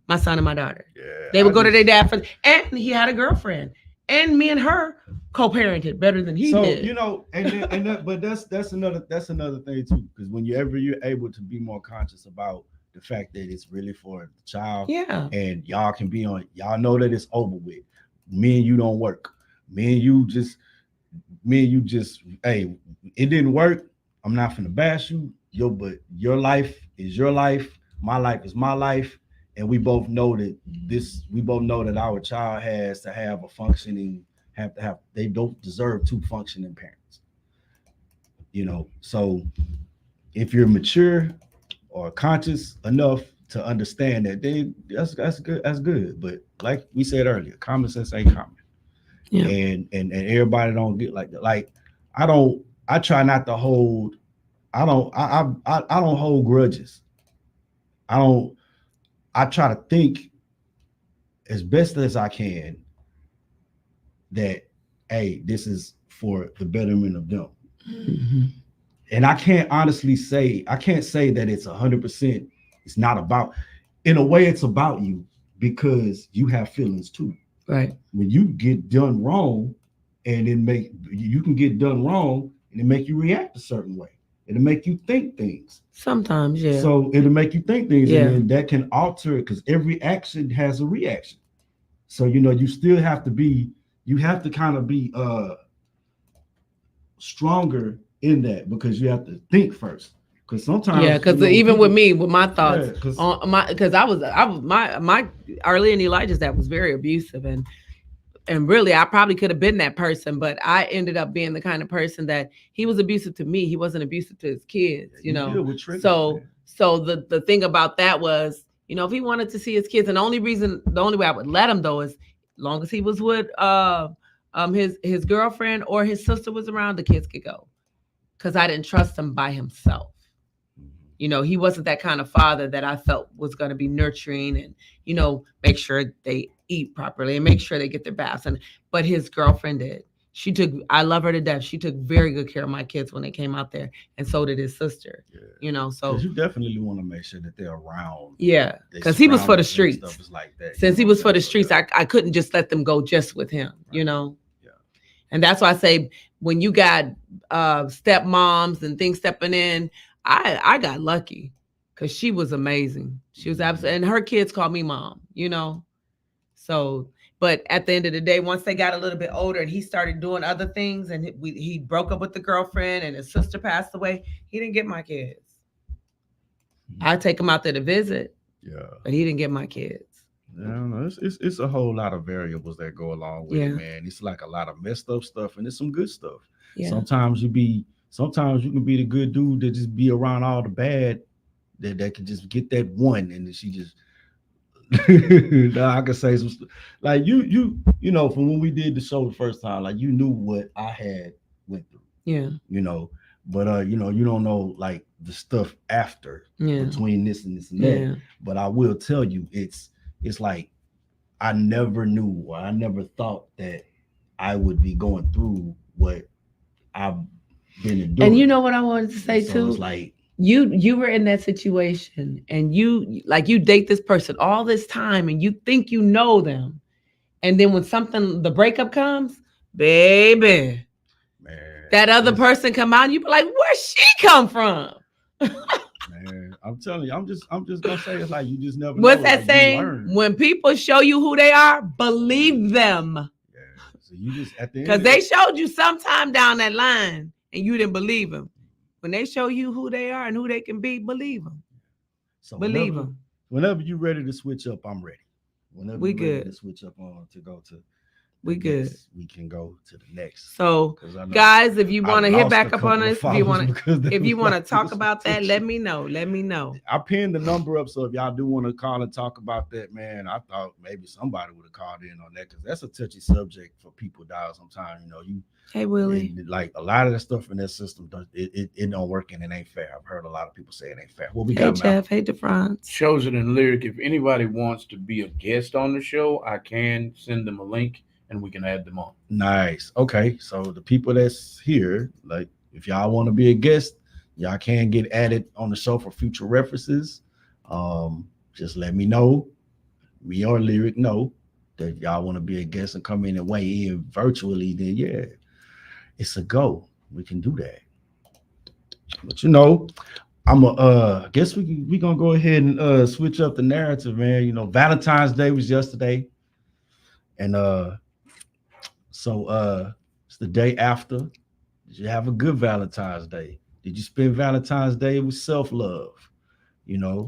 My son and my daughter. Yeah, they would go to their dad and he had a girlfriend. And me and her co-parented better than he did. But that's another thing too. Because whenever you're able to be more conscious about the fact that it's really for the child, and y'all know that it's over with. Me and you don't work. Me and you just, hey, it didn't work. I'm not finna bash you. But your life is your life. My life is my life. And we both know that our child has to have a functioning, they don't deserve two functioning parents. So if you're mature or conscious enough to understand that, that's good. But like we said earlier, common sense ain't common. Yeah. And everybody don't get like that. Like I try not to hold, I don't hold grudges. I try to think as best as I can that, hey, this is for the betterment of them. Mm-hmm. And I can't say that it's 100%. It's not about, in a way it's about you because you have feelings too. Right. When you get done wrong and you can get done wrong and it make you react a certain way. It'll make you think things. Sometimes, yeah. So it'll make you think things, and then that can alter it because every action has a reaction. So you still have to be, you have to kind of be stronger in that, because you have to think first. Because Yeah, sometimes because even with people, me, with my yeah, thoughts because on my, because I was my early in Elijah's that was very abusive, and really I probably could have been that person, but I ended up being the kind of person that he was abusive to me. He wasn't abusive to his kids, you deal with triggers, So man. the thing about that was, if he wanted to see his kids, and the only way I would let him though is long as he was with his girlfriend or his sister was around, the kids could go, because I didn't trust him by himself. He wasn't that kind of father that I felt was going to be nurturing and, make sure they eat properly and make sure they get their baths. But his girlfriend did. I love her to death. She took very good care of my kids when they came out there. And so did his sister, so. Because you definitely want to make sure that they're around. Yeah. Because he was for the streets. Stuff is like that. Since he was for the streets, I couldn't just let them go just with him, Yeah. And that's why I say, when you got stepmoms and things stepping in, I got lucky, because she was amazing. She was absolutely, and her kids called me mom, So, but at the end of the day, once they got a little bit older and he started doing other things, and he broke up with the girlfriend and his sister passed away, he didn't get my kids. I take him out there to visit, but he didn't get my kids. I don't know. It's a whole lot of variables that go along with it, man. It's like a lot of messed up stuff, and it's some good stuff. Yeah. Sometimes you can be the good dude that just be around all the bad, that can just get that one, and then she just. I could say some like from when we did the show the first time, like you knew what I had went through. Yeah. But you don't know like the stuff after between this and that. Yeah. But I will tell you, it's like I never knew, or I never thought that I would be going through what I've been enduring. And you know what I wanted to say too? It's like you were in that situation, and you date this person all this time, and you think you know them, and then when the breakup comes, baby, man, that other person come out, and you be like, where'd she come from? Man, I'm telling you, I'm just gonna say, it's like you just never know. What's that saying? When people show you who they are, believe them. Yeah. So you just at the end, because they showed you sometime down that line and you didn't believe them. When they show you who they are and who they can be, believe them. So believe them. Whenever you're ready to switch up, I'm ready. Whenever we you're good ready to switch up on to go to. We good. We can go to the next. So, guys, if you want to hit back up on this, if you want to talk about that, let me know. Let me know. I pinned the number up, so if y'all do want to call and talk about that, man, I thought maybe somebody would have called in on that, because that's a touchy subject for people, dog. Sometimes, Hey, Willie. Like a lot of that stuff in that system, it don't work, and it ain't fair. I've heard a lot of people say it ain't fair. What we got, Jeff? Hey, DeFrance. Chosen and Lyric. If anybody wants to be a guest on the show, I can send them a link, and we can add them on. Nice. Okay. So the people that's here, like if y'all want to be a guest, y'all can get added on the show for future references. Just let me know. Me or Lyric know that y'all want to be a guest and come in and weigh in virtually, then yeah, it's a go. We can do that. But I guess we gonna go ahead and switch up the narrative, man. Valentine's Day was yesterday. And so it's the day after. Did you have a good Valentine's Day? Did you spend Valentine's Day with self-love?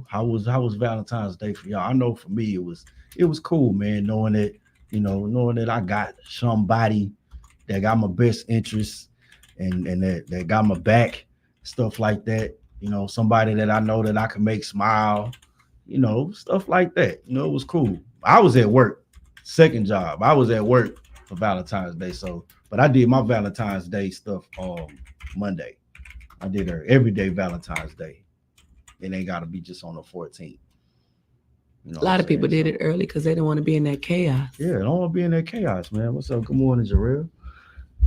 How was Valentine's Day for y'all? I know for me it was cool, man, knowing that I got somebody that got my best interests and that got my back, stuff like that. Somebody that I know that I can make smile, stuff like that. It was cool. I was at work, second job. I was at work for Valentine's Day. But I did my Valentine's Day stuff on Monday. I did her everyday Valentine's Day. It ain't got to be just on the 14th. A lot of people did it early because they didn't want to be in that chaos. Yeah, I don't want to be in that chaos, man. What's up? Good morning, Jarrell.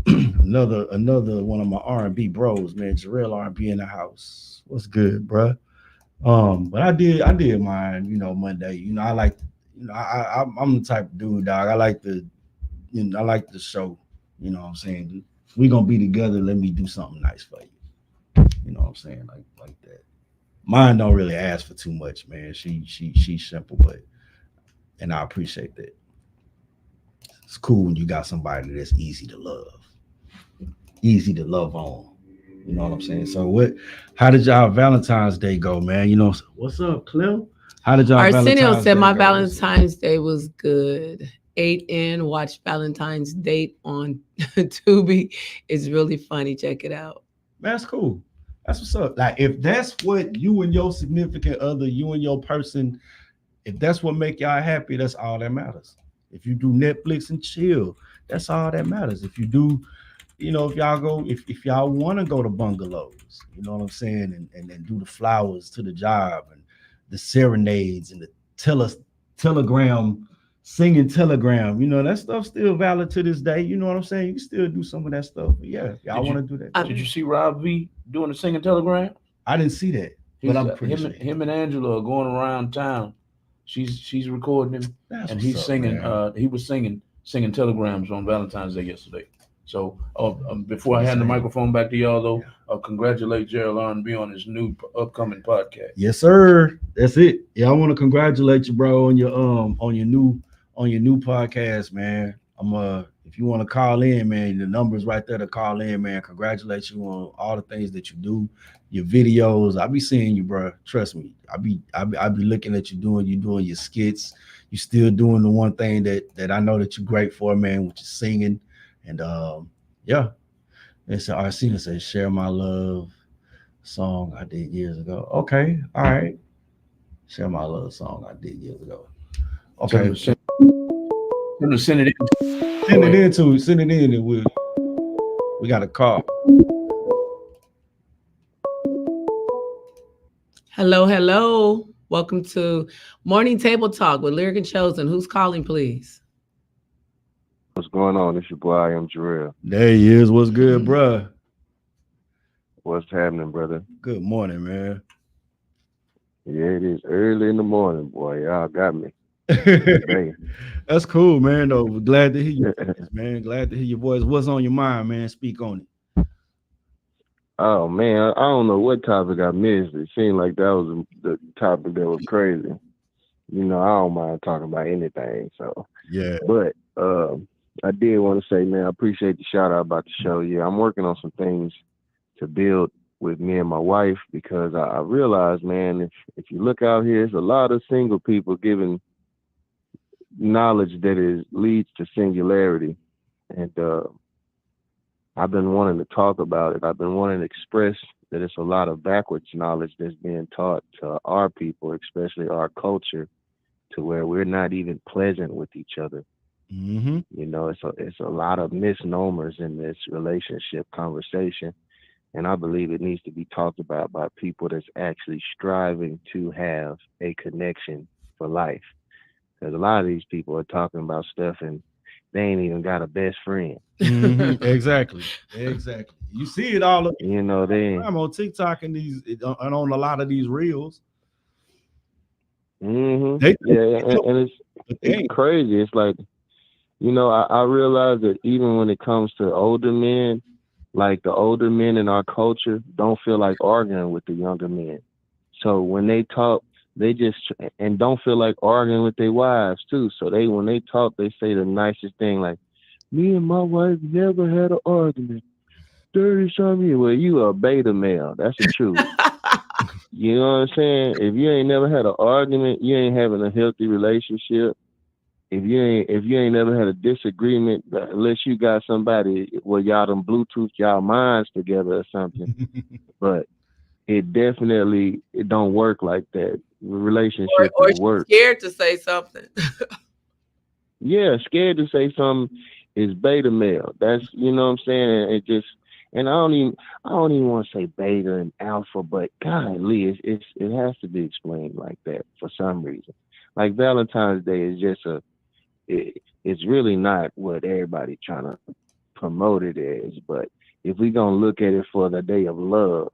another one of my R&B bros, man. Jarrell R&B in the house. What's good, bro? But I did mine, Monday. I like, I'm the type of dude, dog. I like the show. You know what I'm saying? We gonna be together. Let me do something nice for you. You know what I'm saying? Like that. Mine don't really ask for too much, man. She's simple, and I appreciate that. It's cool when you got somebody that's easy to love on. You know what I'm saying? So what? How did y'all Valentine's Day go, man? You know what's up, Clem? How did y'all Arsenio Valentine's said Day my go? What's up? Valentine's Day was good. Ate in, watched Valentine's Date on Tubi. It's really funny. Check it out. Man, that's cool. That's what's up. Like if that's what you and your significant other, you and your person, if that's what make y'all happy, that's all that matters. If you do Netflix and chill, that's all that matters. If you do, if y'all go, if y'all want to go to bungalows, you know what I'm saying, and do the flowers to the job and the serenades and the telegram singing telegram, that stuff's still valid to this day. You know what I'm saying? You can still do some of that stuff. But yeah, if y'all Did want you to do that, I, go did you ahead. see Rob V doing the singing telegram? I didn't see that, but He's I'm pretty him sure and him and Angela are going around town. She's recording him, that's and what's he's up, singing. man. He was singing telegrams on Valentine's Day yesterday. So before For I the hand the same. microphone back to y'all, though, Yeah. congratulate Gerald R&B on his new upcoming podcast. Yes, sir. That's it. Yeah, I want to congratulate you, bro, on your new podcast, man. I'm if you want to call in, man, the number's right there to call in, man. Congratulate you on all the things that you do, your videos. I be seeing you, bro. Trust me. I be looking at you doing your skits. You still doing the one thing that I know that you're great for, man, which is singing. And yeah. It's Arsena says, share my love song I did years ago. Okay, all right. Share my love song I did years ago. Tell him Okay, to send it in. send it in to send it in, and we got a call. Hello, hello. Welcome to Morning Table Talk with Lyric and Chosen. Who's calling, please? What's going on? It's your boy, I am Jarrell. There he is. What's good, bruh? What's happening, brother? Good morning, man. Yeah, it is early in the morning, boy. Y'all got me today. That's cool, man. Though we're glad to hear your voice, man. Glad to hear your voice. What's on your mind, man? Speak on it. Oh man, I don't know what topic I missed. It seemed like that was the topic that was crazy. I don't mind talking about anything. So, Yeah. but I did want to say, man, I appreciate the shout out about the show. Yeah, I'm working on some things to build with me and my wife because I realize, man, if you look out here, it's a lot of single people giving knowledge that is leads to singularity, and I've been wanting to talk about it. I've been wanting to express that it's a lot of backwards knowledge that's being taught to our people, especially our culture, to where we're not even pleasant with each other. Mm-hmm. It's a lot of misnomers in this relationship conversation, and I believe it needs to be talked about by people that's actually striving to have a connection for life. Because a lot of these people are talking about stuff and they ain't even got a best friend. Mm-hmm. Exactly. Exactly. You see it all the They. time on TikTok and and on a lot of these reels. They think Yeah, they know, and but they it's ain't. crazy. It's like I realize that even when it comes to older men, like the older men in our culture don't feel like arguing with the younger men. So when they talk, they just and don't feel like arguing with their wives too. So when they talk, they say the nicest thing like, "Me and my wife never had an argument. 30-some years." Well, you a beta male. That's the truth. You know what I'm saying? If you ain't never had an argument, you ain't having a healthy relationship. If you ain't never had a disagreement, unless you got somebody where y'all done Bluetooth y'all minds together or something. But it don't work like that. or, Relationship or is she's work. scared to say something. Yeah, scared to say something is beta male. That's what I'm saying. It just and I don't even want to say beta and alpha, but golly, it has to be explained like that for some reason. Like Valentine's Day is just it's really not what everybody trying to promote it as. But if we gonna look at it for the day of love,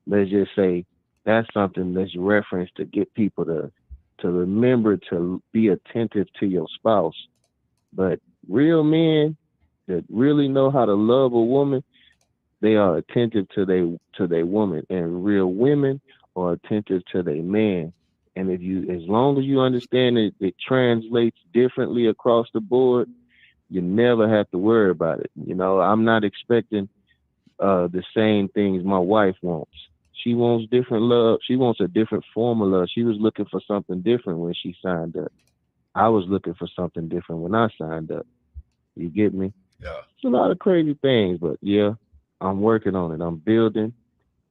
let's just say that's something that's referenced to get people to remember to be attentive to your spouse. But real men that really know how to love a woman, they are attentive to their woman, and real women are attentive to their man. And as long as you understand it translates differently across the board, you never have to worry about it. I'm not expecting the same things my wife wants. She wants different love. She wants a different form of love. She was looking for something different when she signed up. I was looking for something different when I signed up. You get me? Yeah. It's a lot of crazy things, but yeah, I'm working on it. I'm building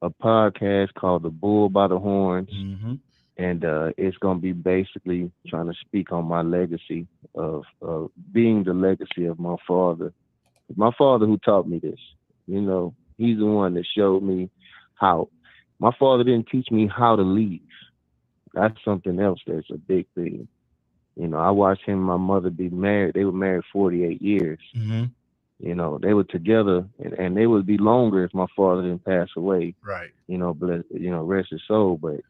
a podcast called The Bull by the Horns, Mm-hmm. and it's gonna be basically trying to speak on my legacy of being the legacy of my father. My father who taught me this. He's the one that showed me how. My father didn't teach me how to leave. That's something else that's a big thing. I watched him and my mother be married. They were married 48 years. Mm-hmm. They were together, and they would be longer if my father didn't pass away. Right. Bless, rest his soul. But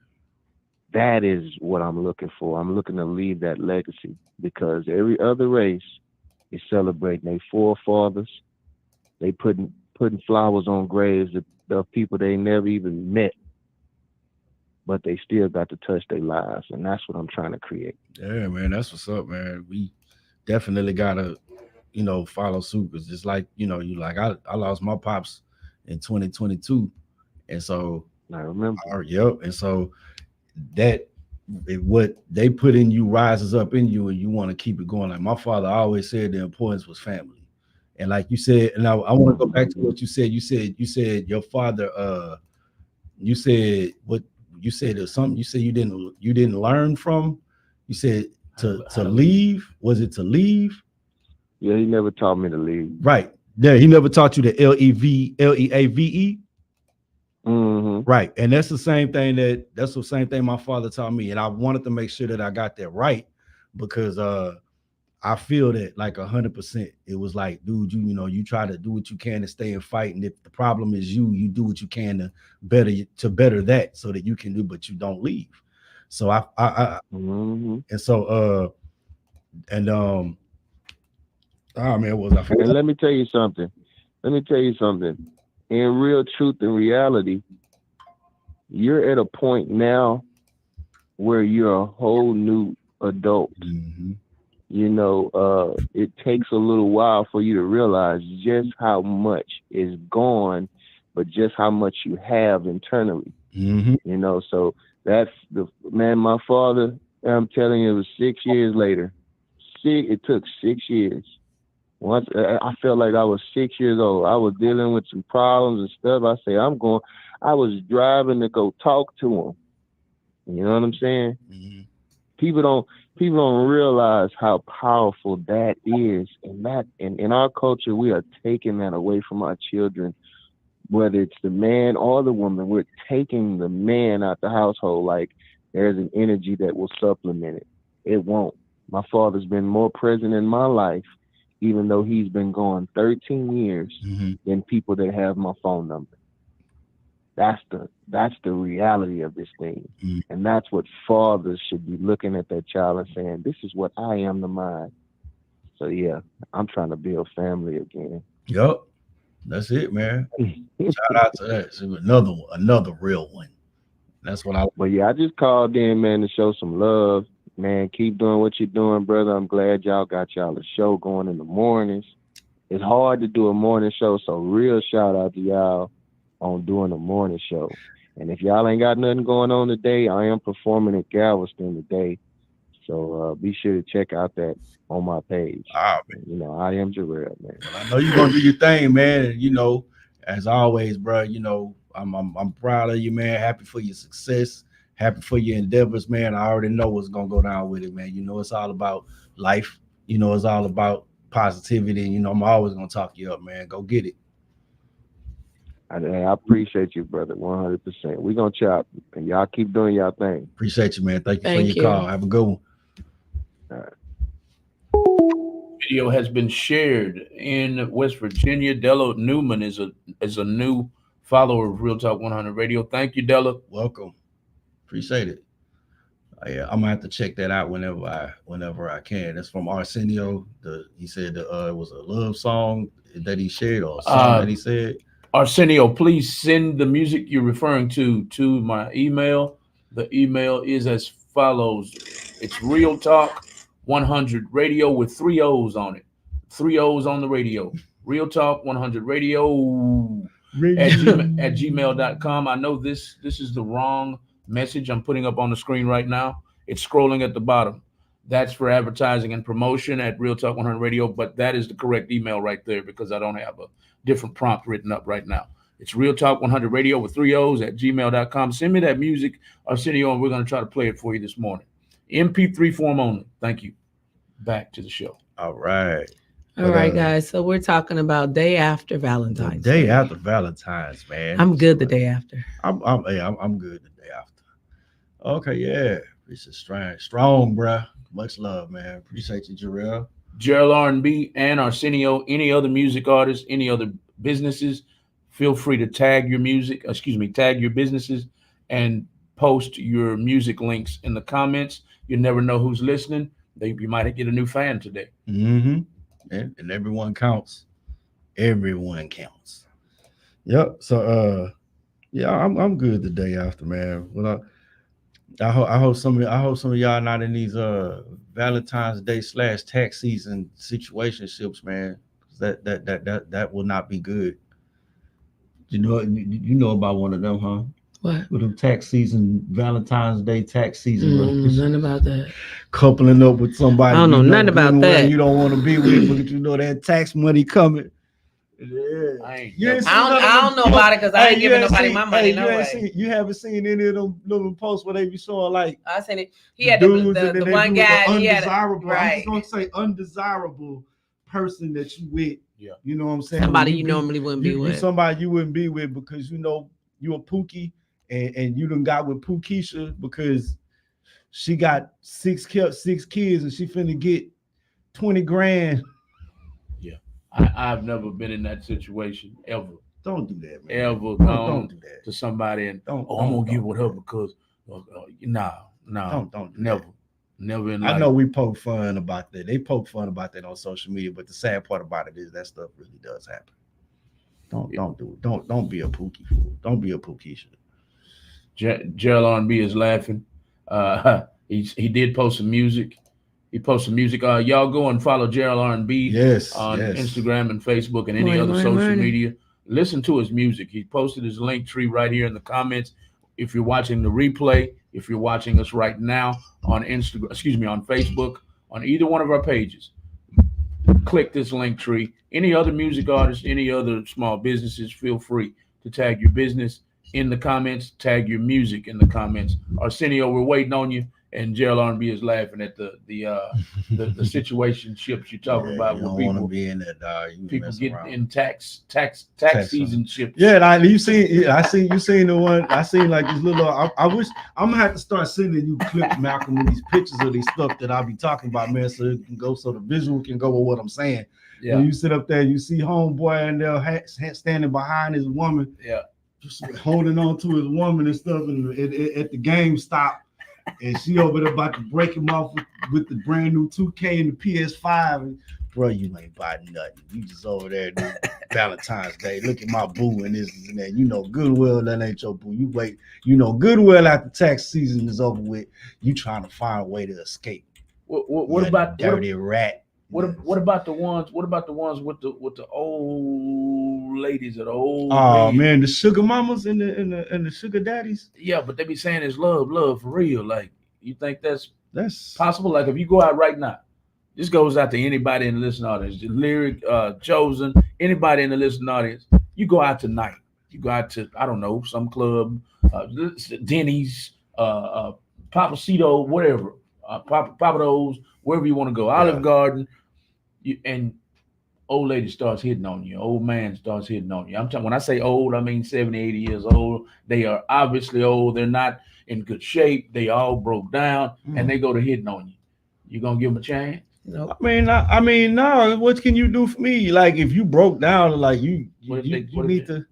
that is what I'm looking for. I'm looking to leave that legacy because every other race is celebrating their forefathers. They putting flowers on graves of people they never even met, but they still got to touch their lives, and that's what I'm trying to create. Yeah, man. That's what's up, man. We definitely gotta, follow suit. Cause just like, you like I lost my pops in 2022. And so I remember. yep. And so that what they put in you rises up in you and you want to keep it going. Like my father always said the importance was family. And like you said, and I want to go back to what you said. You said your father you said what you said there's something you said you didn't learn from. You said to leave. Was it to leave? Yeah, he never taught me to leave. Right. Yeah, he never taught you the Leave. Mm-hmm. Right. And that's the same thing my father taught me. And I wanted to make sure that I got that right because I feel that like 100%. It was like, dude, you try to do what you can to stay and fight. And if the problem is you do what you can to better that so that you can do, but you don't leave. So Mm-hmm. and so and oh man, what was I And forgot? let me tell you something. Let me tell you something. In real truth and reality, you're at a point now where you're a whole new adult. Mm-hmm. It takes a little while for you to realize just how much is gone, but just how much you have internally. Mm-hmm. So that's the man, my father, I'm telling you, it was 6 years later. It took 6 years. Once I felt like I was 6 years old. I was dealing with some problems and stuff. I was driving to go talk to him. You know what I'm saying? Mm-hmm. People don't realize how powerful that is, and that in our culture we are taking that away from our children, whether it's the man or the woman. We're taking the man out the household. Like there's an energy that will supplement it. It won't. My father's been more present in my life, even though he's been gone 13 years, Mm-hmm. than people that have my phone number. That's the reality of this thing. Mm-hmm. And that's what fathers should be looking at their child and saying, this is what I am to mine. So yeah, I'm trying to build family again. Yup. That's it, man. Shout out to that. So another real one. That's what I. But yeah, I just called in, man, to show some love. Man, keep doing what you're doing, brother. I'm glad y'all got y'all a show going in the mornings. It's hard to do a morning show, so real shout out to y'all on doing a morning show. And if y'all ain't got nothing going on today, I am performing at Galveston today. So be sure to check out that on my page. Ah, I am Jarrell, man. I know you're gonna do your thing, man. And as always, bro, I'm proud of you, man. Happy for your success. Happy for your endeavors, man. I already know what's gonna go down with it, man. It's all about life. It's all about positivity. And, I'm always gonna talk you up, man. Go get it. I appreciate you, brother, 100%. We're gonna chop, and y'all keep doing y'all thing. Appreciate you, man. Thank you for Thank your you. call. Have a good one. All right. Video has been shared in West Virginia. Della Newman is a new follower of Real Talk 100 Radio. Thank you, Della. Welcome. Appreciate it. Yeah, I'm gonna have to check that out whenever I can. That's from Arsenio. He said it was a love song that he shared or a song that he said. Arsenio, please send the music you're referring to my email. The email is as follows. It's Real Talk 100 Radio with 3 O's on it. 3 O's on the radio. Real Talk 100 Radio at gmail.com. I know this is the wrong message I'm putting up on the screen right now. It's scrolling at the bottom. That's for advertising and promotion at Real Talk 100 Radio, but that is the correct email right there because I don't have a different prompt written up right now. It's Real Talk 100 Radio with 3 O's at gmail.com. Send me that music, Arsenio, and we're going to try to play it for you this morning. MP3 form only. Thank you. Back to the show. All right. All right, guys. So we're talking about day after Valentine's. The day after Valentine's, man. I'm good the day after. I'm good the day after. Okay, yeah. This is strong, bruh. Much love, man. Appreciate you, Jarrell. Gerald R&B and Arsenio, any other music artists, any other businesses, feel free to tag your businesses and post your music links in the comments. You never know who's listening. You might get a new fan today. Mm-hmm. And everyone counts. Everyone counts. Yep. So yeah, I'm good the day after, man. Well, I hope some of y'all not in these Valentine's Day / tax season situationships, man. That will not be good. You know about one of them, huh? What? With them tax season, Valentine's Day tax season. Nothing about that. Coupling up with somebody. I don't know nothing about that. You don't want to be with, but you know that tax money coming. Yeah. I don't know about it because I ain't giving nobody my money. You haven't seen any of them little posts where they be showing like I seen it. He had the one guy. He had undesirable. right. I'm just gonna say undesirable person that you with. Yeah. You know what I'm saying? Somebody you normally wouldn't be with. Somebody you wouldn't be with because you know you a Pookie and you done got with Pookisha because she got six kids and she finna get 20 grand. I've never been in that situation ever. Don't do that, man. Ever don't do that to somebody and I'm gonna get with her because don't never. that. Never in life. I know we poke fun about that. They poke fun about that on social media, but the sad part about it is that stuff really does happen. Don't do it. Don't be a Pookie fool. Don't be a Pookisha. Gerald R&B is laughing. He did post some music. He posted music. Y'all go and follow Gerald R&B on Instagram and Facebook and any other social media. Listen to his music. He posted his link tree right here in the comments. If you're watching the replay, if you're watching us right now on on Facebook, on either one of our pages, click this link tree. Any other music artists, any other small businesses, feel free to tag your business in the comments, tag your music in the comments. Arsenio, we're waiting on you. And Gerald R&B is laughing at the situationships you're talking about. You don't want to be in that. People get in tax season ships. Yeah, I seen the one. I seen like this little. I wish I'm gonna have to start sending you clips, Malcolm, with these pictures of these stuff that I'll be talking about, man, so it can go, so the visual can go with what I'm saying. Yeah. When you sit up there, you see homeboy and they're standing behind his woman. Yeah. Just holding on to his woman and stuff, and at the GameStop. And she over there about to break him off with the brand new 2K and the PS5. And, bro, you ain't buying nothing. You just over there doing Valentine's Day. Look at my boo and this and that. You know good well that ain't your boo. You wait. You know good well after tax season is over with, you trying to find a way to escape. What about dirty rat? What about the ones? What about the ones with the old ladies or the old? Oh man, the sugar mamas and the sugar daddies. Yeah, but they be saying it's love for real. Like, you think that's possible? Like, if you go out right now, this goes out to anybody in the listening audience, the Lyric, Chosen, anybody in the listening audience. You go out tonight. You go out to, I don't know, some club, Denny's, Papacito, whatever, Papados, wherever you want to go, Olive Garden. And old lady starts hitting on you. Old man starts hitting on you. I'm talking, when I say old, I mean 70, 80 years old. They are obviously old. They're not in good shape. They all broke down, and they go to hitting on you. You gonna give them a chance? No. I mean, no. What can you do for me? Like, if you broke down, like you need to.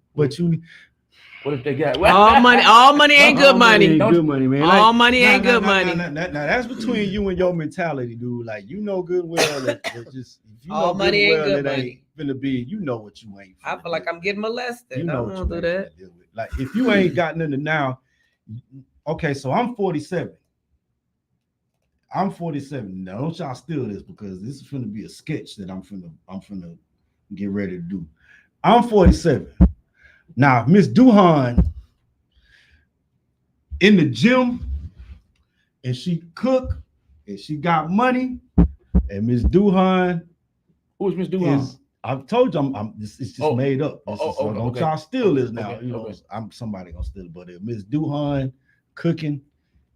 What if they got all money? All money ain't good money. Good money, man. All money ain't good money. Now that's between you and your mentality, dude. Like, you know good well that just if you all know money ain't good money. Ain't finna be. You know what you ain't. I feel like I'm getting molested. You know I don't do that. Like, if you ain't got nothing now, okay. So I'm 47. I'm 47. Now don't y'all steal this because this is finna be a sketch that I'm finna get ready to do. I'm 47. Now, Miss Duhan in the gym and she cook and she got money and Miss Duhan Who's Miss Duhan? is I've told you it's just Oh, made up. This is, so okay, don't okay, y'all steal okay, this now. okay, You know, okay. I'm somebody gonna steal it. But if Miss Duhan cooking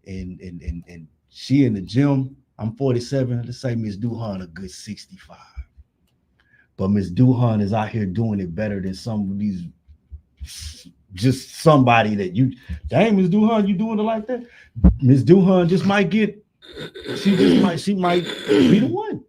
and she in the gym, I'm 47. Let's say Miss Duhan a good 65. But Miss Duhan is out here doing it better than some of these just somebody that you dang Miss Duhan, you doing it like that? Miss Duhan just might get she might be the one.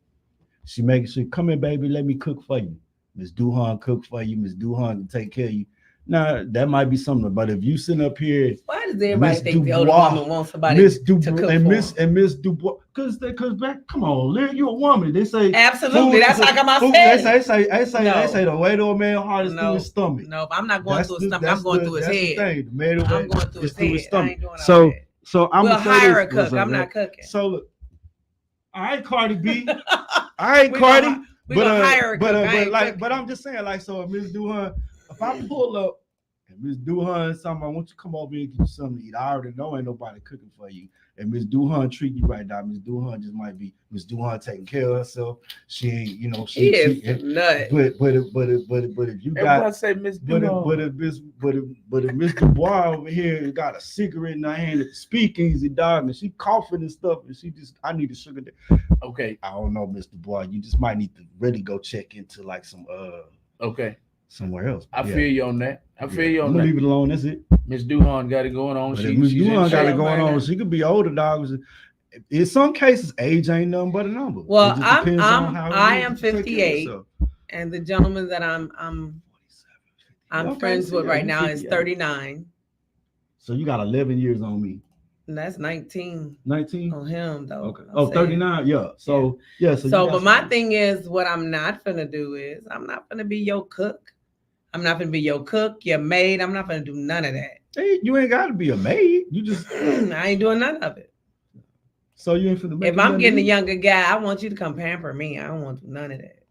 She come here, baby, let me cook for you. Miss Duhan cook for you. Miss Duhan can take care of you. Now that might be something, but if you sitting up here, Why does everybody Miss think the older Dubois, woman wants somebody Miss to Dubois, cook and for Miss 'em? and Miss Dubois, because back, come on, Lyra, you a woman. They say Absolutely. That's how come I food, said it. they say the way to a man's heart is through his No, stomach. no, I'm not going through his stomach. I'm going through his That's the head. thing. The man I'm going through is his through his head. I stomach. ain't doing all So that. I'm We'll gonna say hire a this. cook. Listen, I'm not cooking. So look, all right, Cardi B. All right, We Cardi. gonna hire a cook. I ain't cooking. But I'm just saying, like, so if Miss Duhan, if I pull up and Miss Duhan, something, I want you to come over here and get you something to eat. I already know ain't nobody cooking for you. And Miss Duhan treat you right now. Miss Duhan just might be Miss Duhan taking care of herself. She ain't, you know, He is nut. but if you got Everybody say Miss but Duhan. if Miss Dubois over here got a cigarette in her hand at the speakeasy, dog, and she coughing and stuff, and she just I need to sugar that. Okay, I don't know, Mr. Dubois. You just might need to really go check into like some okay. somewhere else. I feel you on that. I feel you I'm on gonna that. leave it alone. That's it. Miss Duhan got it going on. But if Miss She's in Duhan got it shape. going on, she could be older, dog. In some cases, age ain't nothing but a number. Well, It just depends on how I it is am that you take care of 58, yourself. and the gentleman that I'm Okay, friends so with yeah, right you now is 58. 39, So you got 11 years on me. and that's 19 19? on him though. Okay. I'm Oh, saying. 39. Yeah. So yeah. So, So, you got but my some- thing is, what I'm not gonna do is, I'm not gonna be your cook. I'm not gonna be your cook, your maid. I'm not gonna do none of that. Hey, you ain't got to be a maid. You just I ain't doing none of it. so you ain't finna make If I'm nothing getting a to eat? younger guy, I want you to come pamper me. I don't want to do none of that.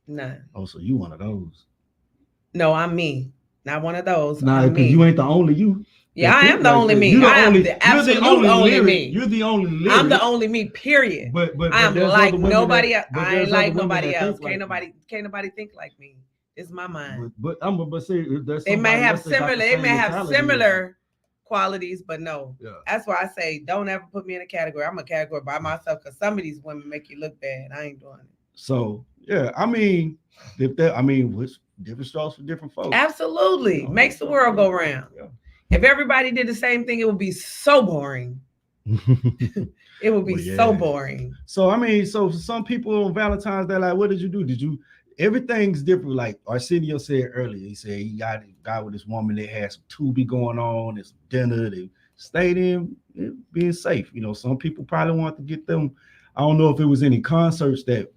None. Oh, so you one of those? No, I'm me. Not one of those. Nah, I'm because me. you ain't the only you. Yeah, I think am the like only that. me. You're the I am only, the absolute you're the only, only lyric. me. You're the only lyric. I'm the only me. Period. But I'm there's like other women nobody else. but I there's ain't like other women nobody that else. think like Can't nobody think like me. It's my mind. but see, there's They may somebody have else that got similar. the They same may have mentality as you. similar qualities, but no. Yeah. That's why I say don't ever put me in a category. I'm a category by myself because some of these women make you look bad. I ain't doing it. So yeah, I mean, which different strokes for different folks. Absolutely. You know, Makes the world go round. Yeah. If everybody did the same thing, it would be so boring. It would be Well, yeah. so boring. So I mean, so for some people on Valentine's Day, like, what did you do? Did you? Everything's different. Like Arsenio said earlier, he said he got with this woman that had some Tubi going on, and some dinner. They stayed in, being safe. You know, some people probably want to get them. I don't know if it was any concerts that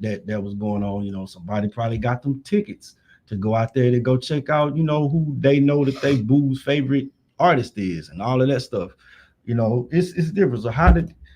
was going on. You know, somebody probably got them tickets to go out there to go check out. You know, who they know that they boo's favorite artist is, and all of that stuff. You know, it's different. So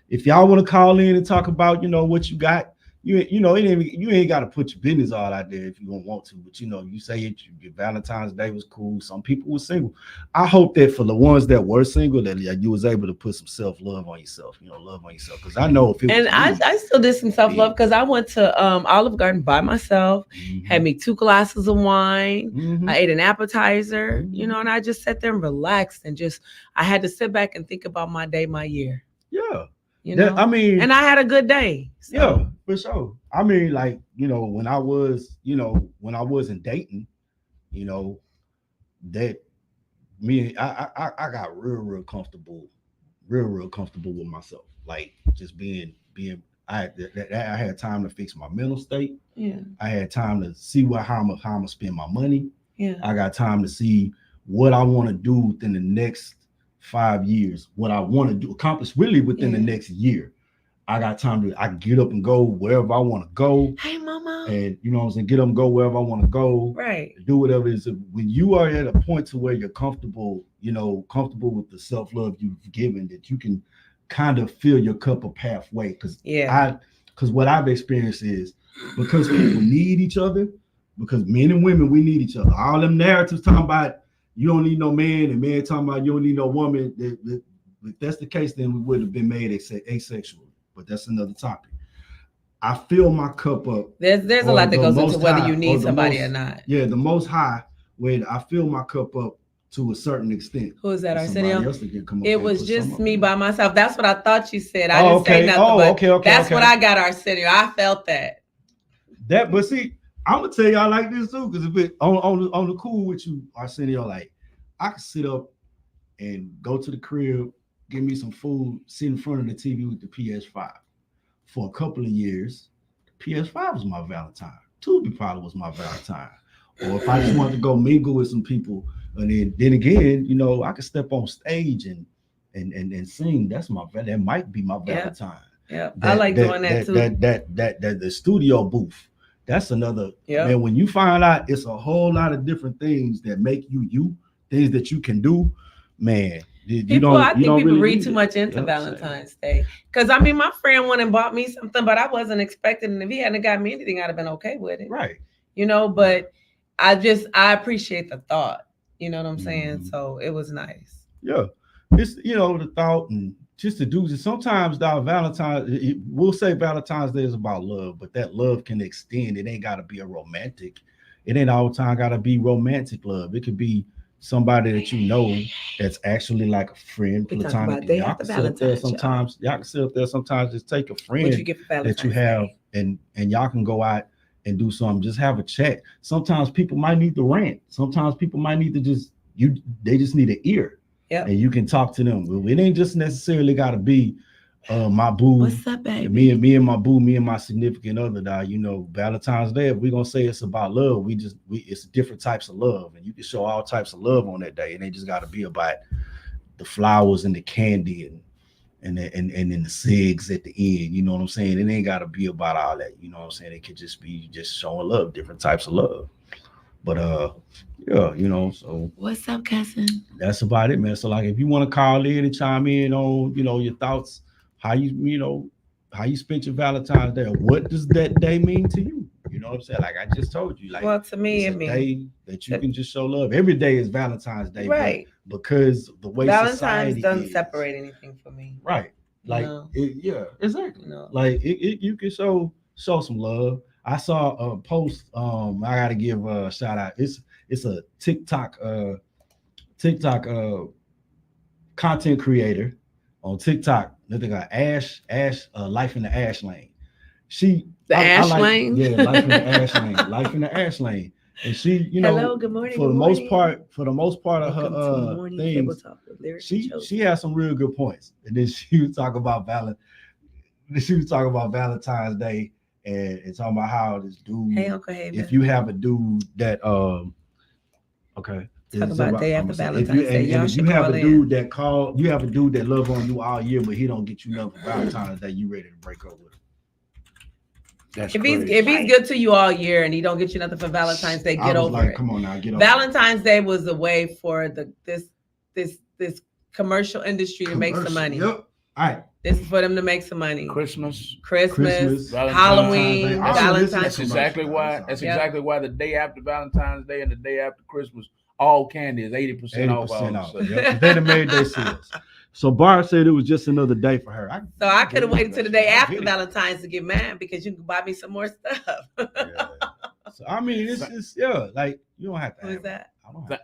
if y'all want to call in and talk about, you know, what you got, you know, you ain't got to put your business all out there if you don't want to. But you know, you say your Valentine's Day was cool. Some people were single. I hope that for the ones that were single, that you was able to put some self-love on yourself. You know, love on yourself. Because I know if it was And I still did some self-love because I went to Olive Garden by myself, had me 2 glasses of wine. I ate an appetizer, you know, and I just sat there and relaxed and I had to sit back and think about my day, my year. Yeah. You know, I mean, and I had a good day. So. Yeah, for sure. I mean, like, you know, when I wasn't dating, you know, that I got real comfortable with myself. Like just being I had time to fix my mental state. Yeah. I had time to see how I'm gonna spend my money. Yeah. I got time to see what I want to do within the next 5 years, what I want to do, accomplish really within the next year. I got time I get up and go wherever I want to go. Hey, mama. And you know what I'm saying? Get up and go wherever I want to go. Right. Do whatever it is. When you are at a point to where you're comfortable, you know, comfortable with the self-love you've given, that you can kind of fill your cup up halfway. Because Yeah. what I've experienced is because people need each other, because men and women, we need each other. All them narratives talking about you don't need no man and men talking about you don't need no woman. If that's the case, then we would have been made asexual. But that's another topic. I fill my cup up. There's a lot that goes into whether you need or somebody or not. Yeah, the most high, when I fill my cup up to a certain extent. Who is that, Somebody Arsenio? else that can come up It there and was put just some me up by there. myself. That's what I thought you said. I Oh, didn't say okay. nothing. Oh, but okay. That's what I got, Arsenio. I felt that. But see, I'm gonna tell y'all like this too, because if it on the cool with you, Arsenio, like I can sit up and go to the crib, give me some food, sit in front of the TV with the PS5. For a couple of years, the PS5 was my Valentine. Tubi probably was my Valentine. Or if I just wanted to go mingle with some people, and then again, you know, I could step on stage and sing. That might be my Valentine. Yeah, I like doing that too. That the studio booth. That's another. Yeah. Man, when you find out it's a whole lot of different things that make you, things that you can do, man. I think people really read too much into Valentine's Day. Because I mean, my friend went and bought me something, but I wasn't expecting. And if he hadn't got me anything, I'd have been okay with it. Right. You know, but I appreciate the thought. You know what I'm saying? So it was nice. Yeah. It's, the thought and just to do this. Sometimes we'll say Valentine's Day is about love, but that love can extend. It ain't got to be a romantic. It ain't all the time got to be romantic love. It could be somebody that you know that's actually like a friend, platonic. Y'all can sit up there sometimes. Just take a friend that you have and y'all can go out and do something. Just have a chat. Sometimes people might need to rant. Sometimes people might need to they just need an ear. Yeah. And you can talk to them. It ain't just necessarily got to be my boo. What's up, baby? Me and my boo, me and my significant other. Valentine's Day. If we're gonna say it's about love, it's different types of love, and you can show all types of love on that day. It ain't just got to be about the flowers and the candy and then the cigs at the end. You know what I'm saying? It ain't got to be about all that. You know what I'm saying? It could just be just showing love, different types of love. But yeah, so what's up, cousin? That's about it, man. So like if you want to call in and chime in on, your thoughts, how you spent your Valentine's Day, or what does that day mean to you? You know what I'm saying? Like I just told you, like, well, to me, it's a day that you can just show love. Every day is Valentine's Day, right? Because the way Valentine's doesn't separate anything for me, right? Like, exactly. Like you can show some love. I saw a post. I gotta give a shout out. It's a TikTok content creator on TikTok. They got Ash Life in the Ash Lane. Ash Lane. Yeah, Life in the Ash Lane. Life in the Ash Lane. And she, hello, good morning. For the most part of her things, she has some real good points. And then she was talking about Valentine's Day. And it's talking about how this dude. Hey, Uncle Haven. If you have a dude that okay. Talk about day after Valentine's Day. If you have a dude that love on you all year, but he don't get you nothing for Valentine's Day, you ready to break up with him. That's if he's good to you all year and he don't get you nothing for Valentine's Day, get over it. Come on now, get over Valentine's Day was a way for this commercial industry to make some money. Yep. All right. This is for them to make some money. Christmas, Halloween, Valentine's. That's exactly why. That's exactly why the day after Valentine's Day and the day after Christmas, all candy is 80% off. Yep. They done made their sales. So Barb said it was just another day for her. I could have waited till the day after Valentine's to get mad because you can buy me some more stuff. Yeah. So I mean, it's just like you don't have to. Who is that? I don't have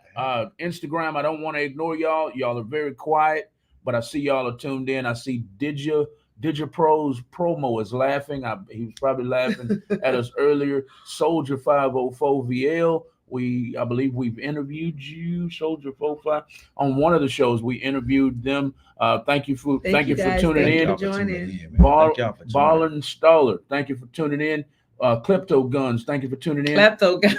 to Instagram. I don't want to ignore y'all. Y'all are very quiet. But I see y'all are tuned in. I see Digipro's promo is laughing. He was probably laughing at us earlier. Soldier 504 VL. I believe we've interviewed you, Soldier 45, on one of the shows. We interviewed them. Thank you for tuning in. Ballin Staller. Thank you for tuning in. Klepto Guns, thank you for tuning in. Klepto Guns.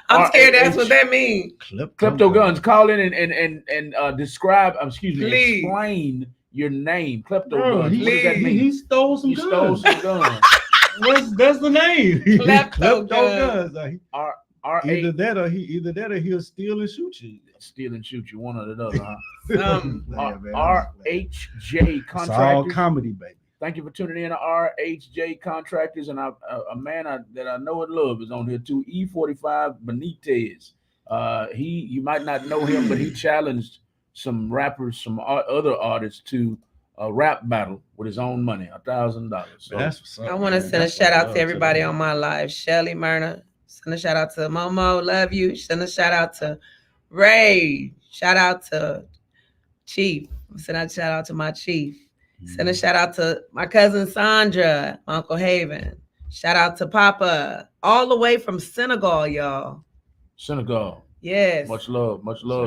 I'm scared that's what that means. Klepto Guns, call in and describe, explain your name. Klepto Guns. What does that mean? He stole some guns. That's the name. Klepto Guns. Either R8 that or he'll steal and shoot you. steal and shoot you, one or the other, huh? Man, man, RHJ it's all Contractors. comedy, baby. Thank you for tuning in to RHJ Contractors, and a man that I know and love is on here too. E45 Benitez. You might not know him, but he challenged some rappers, some other artists to a rap battle with his own money, $1,000. So That's what's up, I want to man. send a That's shout what I out love to everybody too. on my live. Shelly Myrna. Send a shout out to Momo. Love you. Send a shout out to Ray. Shout out to Chief. Send a shout out to my chief. Send a shout out to my cousin Sandra, Uncle Haven. Shout out to Papa. All the way from Senegal, y'all. Senegal. Yes. Much love,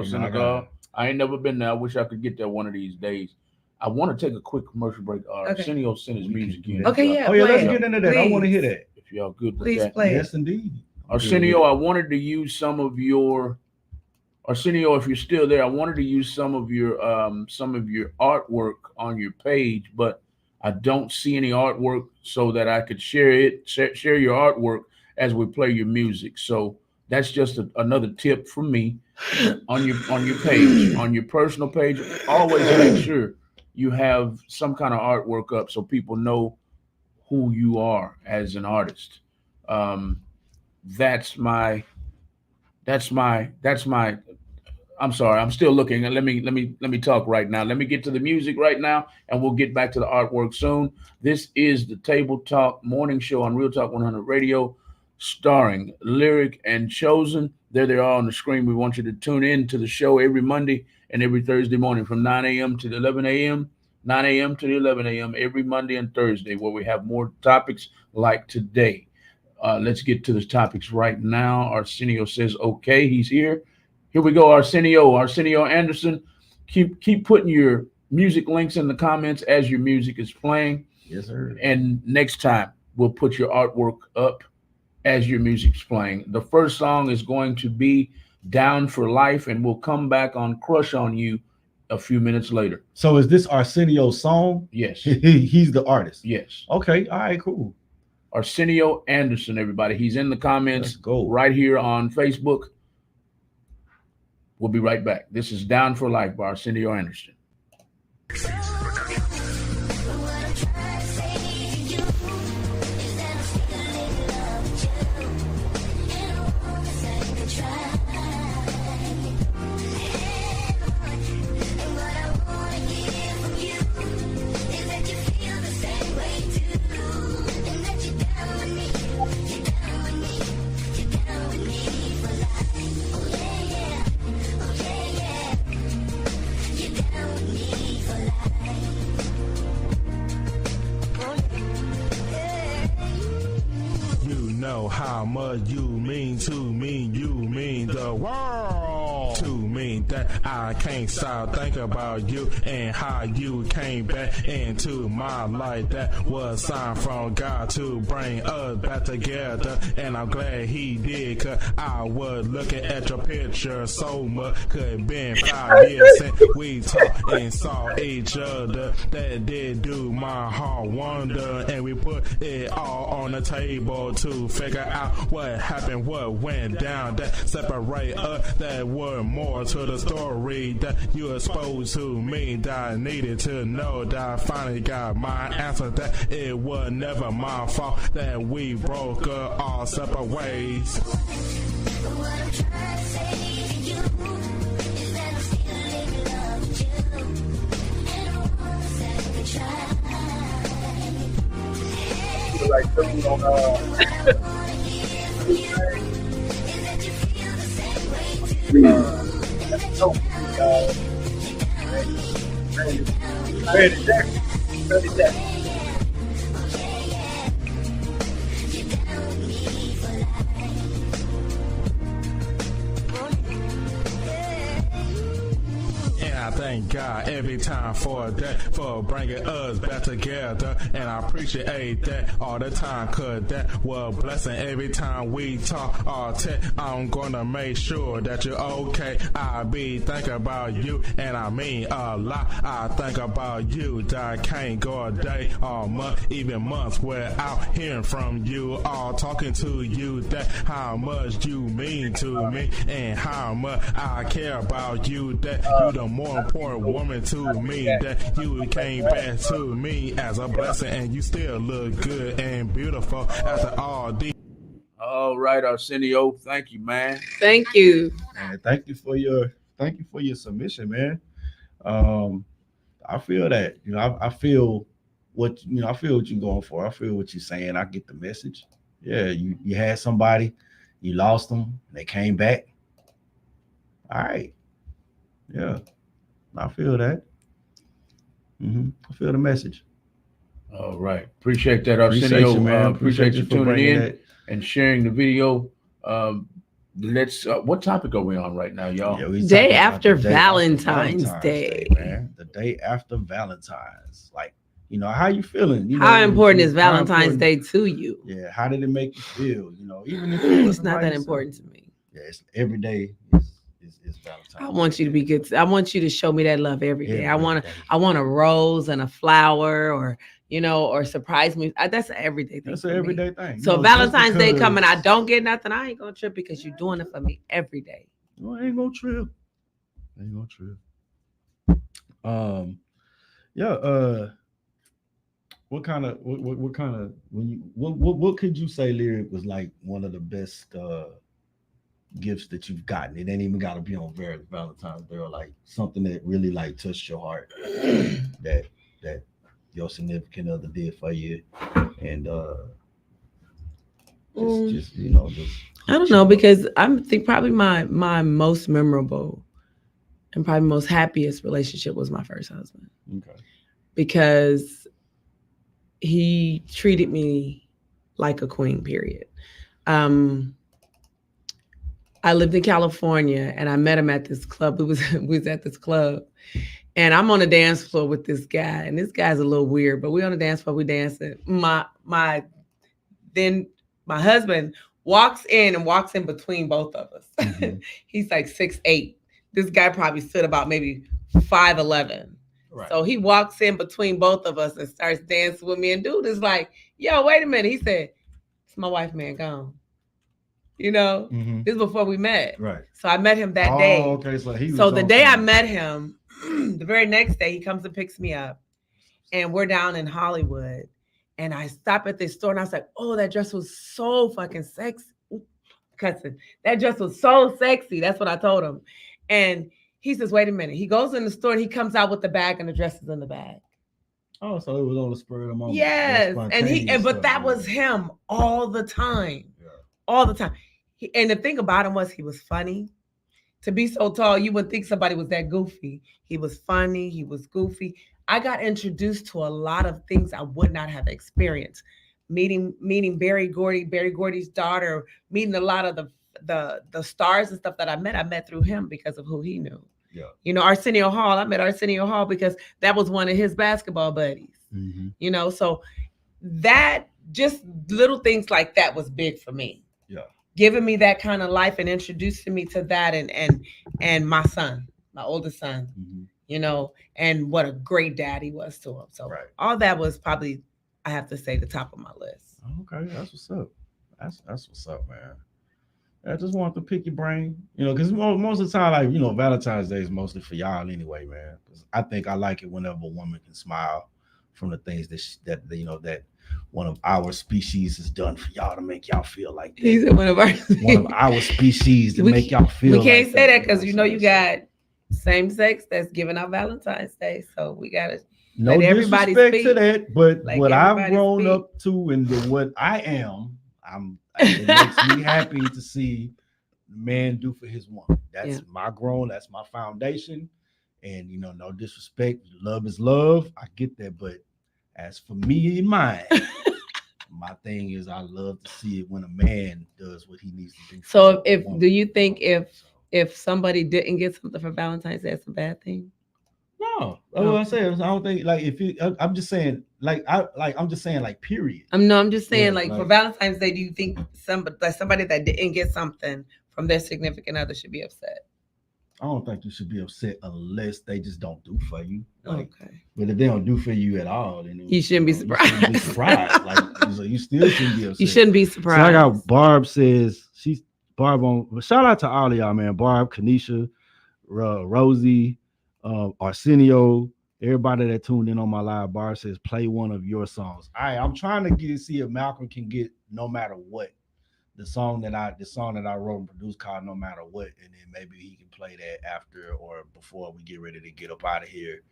Senegal. I ain't never been there. I wish I could get there one of these days. I want to take a quick commercial break. Okay. Arsenio sent his music in. Okay, yeah. Oh yeah, let's play get it. into that. I want to Please. hear that. If y'all good with Please that. play Yes, it. indeed. Arsenio, I wanted to use some of your Arsenio, if you're still there, I wanted to use some of your artwork on your page, but I don't see any artwork so that I could share your artwork as we play your music. So that's just another tip from me on your page, on your personal page. Always make sure you have some kind of artwork up so people know who you are as an artist. That's my. I'm sorry. I'm still looking. Let me talk right now. Let me get to the music right now, and we'll get back to the artwork soon. This is the Table Talk Morning Show on Real Talk 100 Radio, starring Lyric and Chosen. There they are on the screen. We want you to tune in to the show every Monday and every Thursday morning from 9 a.m. to 11 a.m. 9 a.m. to 11 a.m. every Monday and Thursday, where we have more topics like today. Let's get to the topics right now. Arsenio says, okay, he's here. Here we go, Arsenio Anderson. Keep putting your music links in the comments as your music is playing. Yes, sir. And next time, we'll put your artwork up as your music's playing. The first song is going to be Down for Life, and we'll come back on Crush on You a few minutes later. So is this Arsenio's song? Yes. He's the artist. Yes. Okay. All right. Cool. Arsenio Anderson, everybody. He's in the comments Let's go. right here on Facebook. We'll be right back. This is Down for Life by Arsenio Anderson. How much you mean to me, you mean the world to me, that I can't stop thinking about you and how you came back into my life. That was a sign from God to bring us back together, and I'm glad he did, cause I was looking at your picture so much. Could have been 5 years since we talked and saw each other. That did do my heart wonder, and we put it all on the table to figure out what happened, what went down, that separate us, that were more to the story that you exposed to me, that I needed to know, that I finally got my answer, that it was never my fault, that we broke up all separate ways. What I'm trying to say to you is that I'm still in love with you, and I want to second try. Like something on What I want to hear from you is that you feel the same way too, and that you Freddie Jackson. And I thank God every time for that, for bringing us back together. And I appreciate that all the time, cause that was a blessing every time we talk or text. I'm gonna make sure that you're okay. I be thinking about you, and I mean a lot. I think about you, that I can't go a day or month, even months without hearing from you or talking to you. That how much you mean to me and how much I care about you. That you the more important woman to me. That you came back to me as a blessing, and you still look good and beautiful after all these. All right, Arsenio, thank you, man. Thank you. And thank you for your submission, man. Um, I feel that. I feel I feel what you're going for. I feel what you're saying. I get the message. Yeah, you had somebody, you lost them, they came back. All right. Yeah, I feel that. I feel the message. All right, appreciate that, Appreciate Arsenio. you, man. Appreciate you for tuning bringing in that. and sharing the video. Let's. What topic are we on right now, y'all? Yeah, we Day talking about after the day after Valentine's Day. man. The day after Valentine's. Like, how you feeling? How important is how Valentine's important- Day to you? Yeah, how did it make you feel? Even if it It's wasn't not by that yourself. important to me. Yeah, it's every day is Valentine's. I want you to be good. I want you to show me that love every day. I Every want day. a rose and a flower, or surprise me. That's an everyday thing. That's for an me. everyday thing. So just Valentine's Day because- coming, I don't get nothing. I ain't gonna trip because you're doing it for me every day. Well, I ain't gonna trip. Ain't gonna trip. Yeah. What kind of what could you say, Lyric, was like one of the best gifts that you've gotten? It ain't even got to be on Valentine's Day, or like something that really like touched your heart that your significant other did for you, and just I don't know, because I think probably my most memorable and probably most happiest relationship was my first husband, okay. because he treated me like a queen, period. I lived in California and I met him at this club. We was at this club, and I'm on the dance floor with this guy, and this guy's a little weird, but we on the dance floor, we dancing. Then my husband walks in between both of us. Mhm. He's like 6'8". This guy probably stood about maybe 5'11". Right. So he walks in between both of us and starts dancing with me. And dude is like, yo, wait a minute. He said, it's my wife, man, gone. Mhm. This is before we met. Right. So I met him that day. Okay, so he was So the on day I something. met him, the very next day, he comes and picks me up. And we're down in Hollywood. And I stop at this store and I was like, oh, that dress was so fucking sexy. Ooh, cussing. That dress was so sexy. That's what I told him. And he says, wait a minute. He goes in the store and he comes out with the bag, and the dress is in the bag. Oh, so it was on the spur of the moment. Yes. That And spontaneous but stuff, that yeah. was him all the time. Yeah. All the time. And the thing about him was he was funny. To be so tall, you wouldn't think somebody was that goofy. He was funny. He was goofy. I got introduced to a lot of things I would not have experienced. Meeting Barry Gordy's daughter, meeting a lot of the stars and stuff that I met through him because of who he knew. Yeah. Arsenio Hall. I met Arsenio Hall because that was one of his basketball buddies. Mhm. So that, just little things like that was big for me. Yeah. Giving me that kind of life and introducing me to that, and my son, my oldest son, Mhm. and what a great dad he was to him. So Right. all that was probably, I have to say, the top of my list. Okay, that's what's up. That's what's up, man. I just want to pick your brain, because most of the time, like, Valentine's Day is mostly for y'all anyway, man. 'Cause I think I like it whenever a woman can smile from the things that one of our species has done for y'all to make y'all feel like that. He's one of our species to We make y'all feel. We can't like say that because you know you got same sex that's giving out Valentine's Day. So we gotta no let everybody disrespect speak. to that, but Like what I've everybody grown speak. up to and what I am, it makes me happy to see man do for his woman. That's that's my foundation. And no disrespect, love is love. I get that, but as for me and mine, my thing is I love to see it when a man does what he needs to do. So for a woman. do you think if somebody didn't get something for Valentine's Day, that's a bad thing? No, that's what I said. I don't think like if you. I'm just saying I'm just saying like period. I'm just saying, Yeah, like, for like Valentine's Day, do you think somebody that didn't get something from their significant other should be upset? I don't think you should be upset unless they just don't do for you. Like, Okay. but if they don't do for you at all, then You shouldn't be you shouldn't be surprised. surprised. Like, so you still shouldn't be upset. You shouldn't be So I got surprised. Barb says she's Barb on. Well, shout out to all of y'all, man. Barb, Kanisha, Rosie, Arsenio, everybody that tuned in on my live. Barb says play one of your songs. All right, I'm trying to see if Malcolm can get no matter what the song that I wrote and produced called No Matter What, and then maybe he can play that after or before we get ready to get up out of here.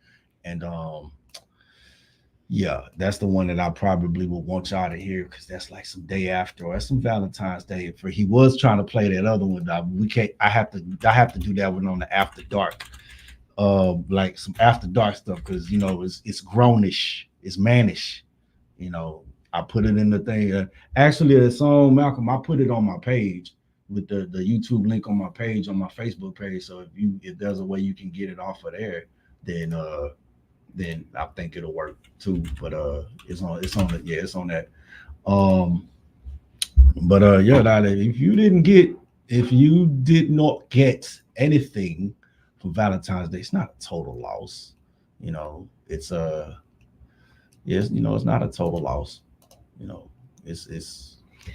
And yeah, that's the one that I probably would want y'all to hear because that's like some day after or some Valentine's Day. For he was trying to play that other one. We can't. I have to do that one on the after dark, like some after dark stuff because it's grownish, it's mannish. I put it in the thing. Actually, the song Malcolm, I put it on my page with the YouTube link on my page on my Facebook page. So if there's a way you can get it off of there, then I think it'll work too. But it's on that. Um, but yeah, Lila, if you did not get anything for Valentine's Day, it's not a total loss. It's yes, it's not a total loss. It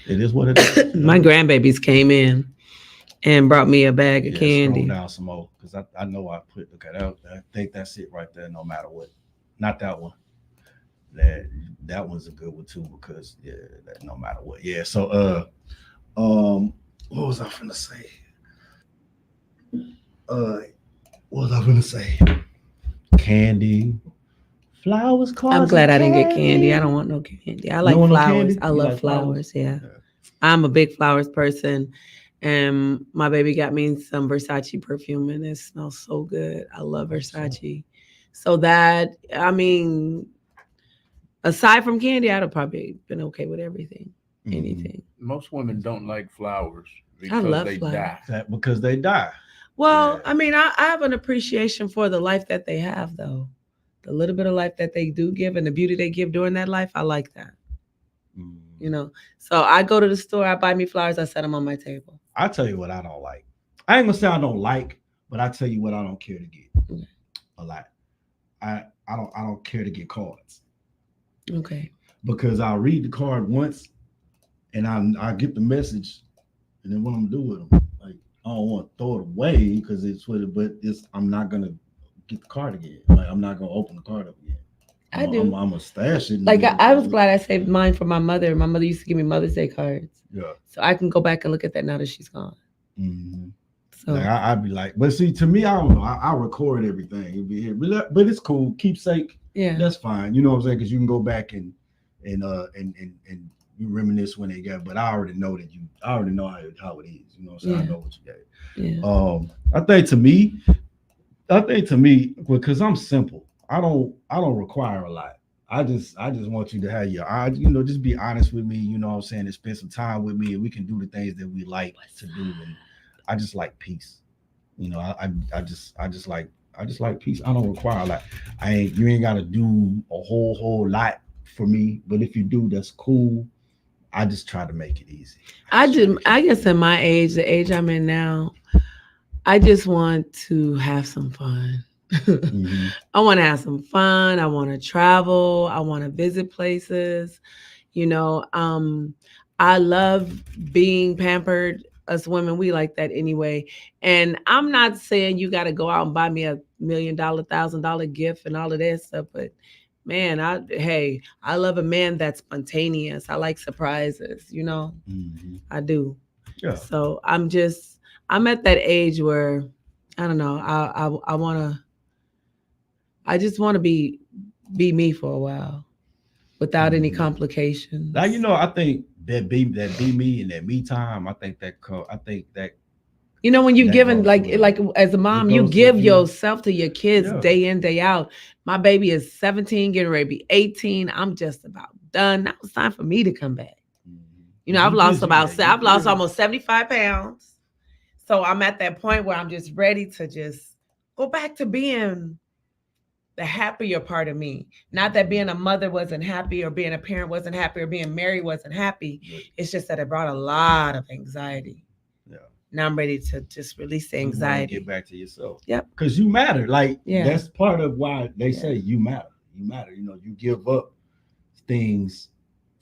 is what it is. My grandbabies came in and brought me a bag of candy. Scroll down some more because I know I put I think that's it right there. No matter what, not that one. That one's a good one too because no matter what. Yeah. So what was I finna say? What was I finna say? Candy. Flowers, cards. I'm glad I didn't get candy. I don't want no candy. I like flowers. I love flowers. Yeah. I'm a big flowers person. And my baby got me some Versace perfume and it smells so good. I love Versace. So that, aside from candy, I'd have probably been okay with everything. Anything. Most women don't like flowers I love they flowers. die. Because they die. Well, I have an appreciation for the life that they have, though. The little bit of life that they do give and the beauty they give during that life, I like that. So I go to the store, I buy me flowers, I set them on my table. I tell you what I don't like. I ain't gonna say I don't like, but I tell you what I don't care to get. A lot. I don't care to get cards. Okay. Because I'll read the card once and I get the message and then what I'm gonna do with them. Like I don't want to throw it away because I'm not gonna get the card again. Like I'm not gonna open the card up again. I do. I'm gonna stash it. Like I was glad I saved mine for my mother. My mother used to give me Mother's Day cards. Yeah. So I can go back and look at that now that she's gone. Mm-hmm. So like I'd be like, but see, to me, I don't know. I record everything. It'd be here, but it's cool. Keepsake. Yeah, that's fine. You know what I'm saying? Because you can go back and you reminisce when they got. But I already know how it is. You know what I'm saying? I know what you got. Yeah. I think to me, because I'm simple. I don't require a lot. I just want you to have your eyes, just be honest with me, you know what I'm saying, and spend some time with me and we can do the things that we like to do. And I just like peace. I just like peace. I don't require a lot. You ain't gotta do a whole lot for me, but if you do, that's cool. I just try to make it easy. I guess at my age, the age I'm in now, I just want to have some fun. Mm-hmm. I want to have some fun. I want to travel. I want to visit places. I love being pampered. Us women, we like that anyway. And I'm not saying you got to go out and buy me $1 million, $1,000 gift and all of that stuff. But man, I love a man that's spontaneous. I like surprises, Mm-hmm. I do. Yeah. So I'm at that age where, I don't know, I just want to be me for a while without any complications. Now, I think that be me and that me time, I think that when you've given like as a mom, you give yourself to your kids day in, day out. My baby is 17, getting ready to be 18. I'm just about done. Now it's time for me to come back. I've lost almost 75 pounds. So I'm at that point where I'm just ready to just go back to being the happier part of me. Not that being a mother wasn't happy or being a parent wasn't happy or being married wasn't happy. It's just that it brought a lot of anxiety. Yeah. Now I'm ready to just release the You want to anxiety. get back to yourself. Yep. Because you matter. Like Yeah. that's part of why they Yeah. say you matter. You matter. You know, you give up things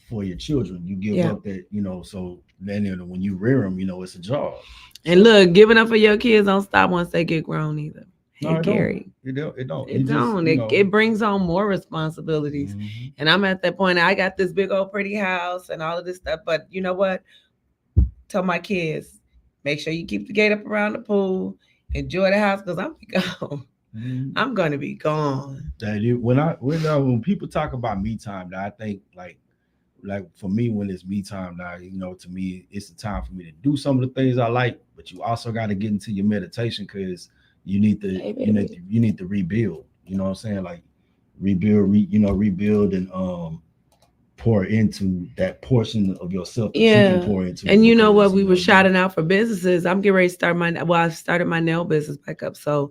for your children. You give Yeah. up that, you know, so then when you rear them, you know, it's a job. And look, giving up for your kids don't stop once they get grown either. No, Hey, it Gary. don't. It don't. It don't. It You just, don't. you know, It brings on more responsibilities. mhm. And I'm at that point. I got this big old pretty house and all of this stuff. But you know what? Tell my kids, make sure you keep the gate up around the pool. Enjoy the house because I'm gone. Mhm. I'm gonna be gone. That you, when people talk about me time, now I think like for me when it's me time now, you know, to me it's the time for me to do some of the things I like, but you also got to get into your meditation because you need to Hey, you need to rebuild. You know what I'm saying? Like rebuild and pour into that portion of yourself that you Yeah. can pour into. And you know because, what? We you were know, shouting out for businesses. I'm getting ready to start I've started my nail business back up. So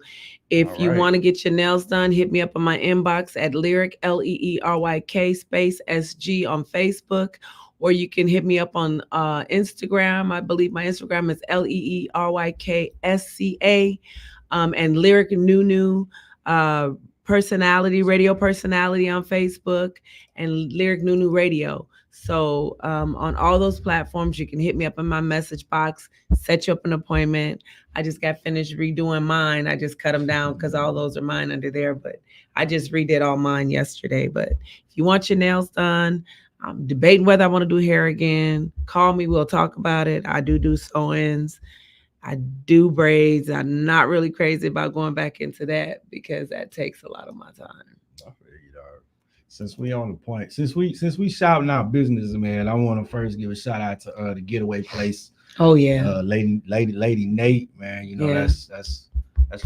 if All you right. want to get your nails done, hit me up on my inbox at Lyric LEERYK space SG on Facebook. Or you can hit me up on Instagram. I believe my Instagram is LEERYKSCA. And Lyric Nunu personality, radio personality on Facebook, and Lyric Nunu Radio. So on all those platforms, you can hit me up in my message box, set you up an appointment. I just got finished redoing mine. I just cut them down because all those are mine under there. But I just redid all mine yesterday. But if you want your nails done, I'm debating whether I want to do hair again. Call me. We'll talk about it. I do sew-ins. I do braids. I'm not really crazy about going back into that because that takes a lot of my time. I feel you, dog. Since we on the point, since we shouting out business, man, I want to first give a shout out to the Getaway Place. Oh yeah, Lady Nate, man. You know Yeah. that's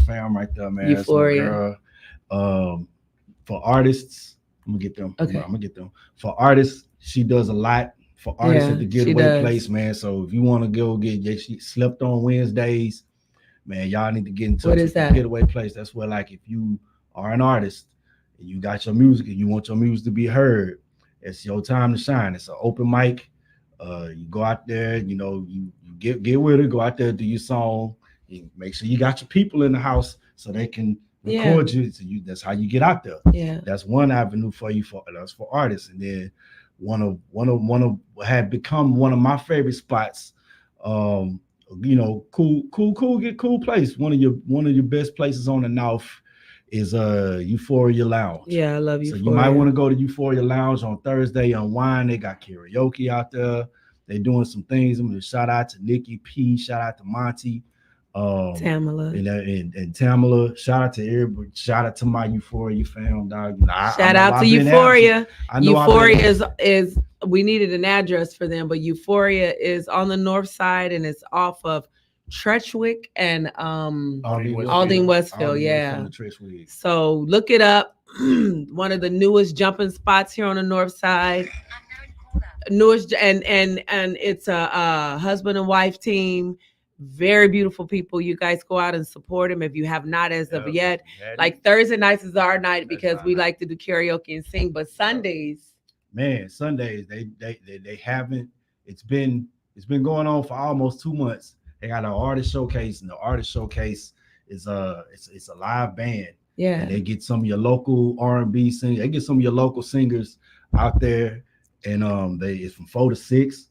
fam right there, man. Euphoria. That's my girl. For artists, I'm gonna get them. Okay. I'm gonna get them. For artists, she does a lot for artists Yeah, at the she Getaway does. Place, man. So if you want to go she slept on Wednesdays, man, y'all need to get in touch What is with that? the Getaway Place. That's where, like, if you are an artist and you got your music and you want your music to be heard, it's your time to shine. It's an open mic. You go out there, you know, you get with it, go out there, do your song. You make sure you got your people in the house so they can record you. So that's how you get out there. Yeah. That's one avenue for you that's for artists. And then one of had become one of my favorite spots. You know, cool place. One of your best places on the North is Euphoria Lounge. Yeah, I love So Euphoria. you might want to go to Euphoria Lounge on Thursday, unwind. They got karaoke out there. They're doing some things. I'm gonna shout out to Nikki P. Shout out to Monty. Tamala. And Tamala. Shout out to everybody. Shout out to my Euphoria fam, dog. You know, Shout out to Euphoria. Absent. Euphoria is we needed an address for them, but Euphoria is on the north side and it's off of Trechwick and Aldine Westfield. Yeah. So look it up. One of the newest jumping spots here on the north side. Newest and it's a husband and wife team. Very beautiful people. You guys go out and support them if you have not as of yet. Like Thursday nights is our night because we like to do karaoke and sing. But Sundays, man, Sundays they haven't. It's been going on for almost 2 months. They got an artist showcase, and the artist showcase is it's a live band. Yeah, and they get some of your local R&B singers. They get some of your local singers out there, and it's from 4 to 6,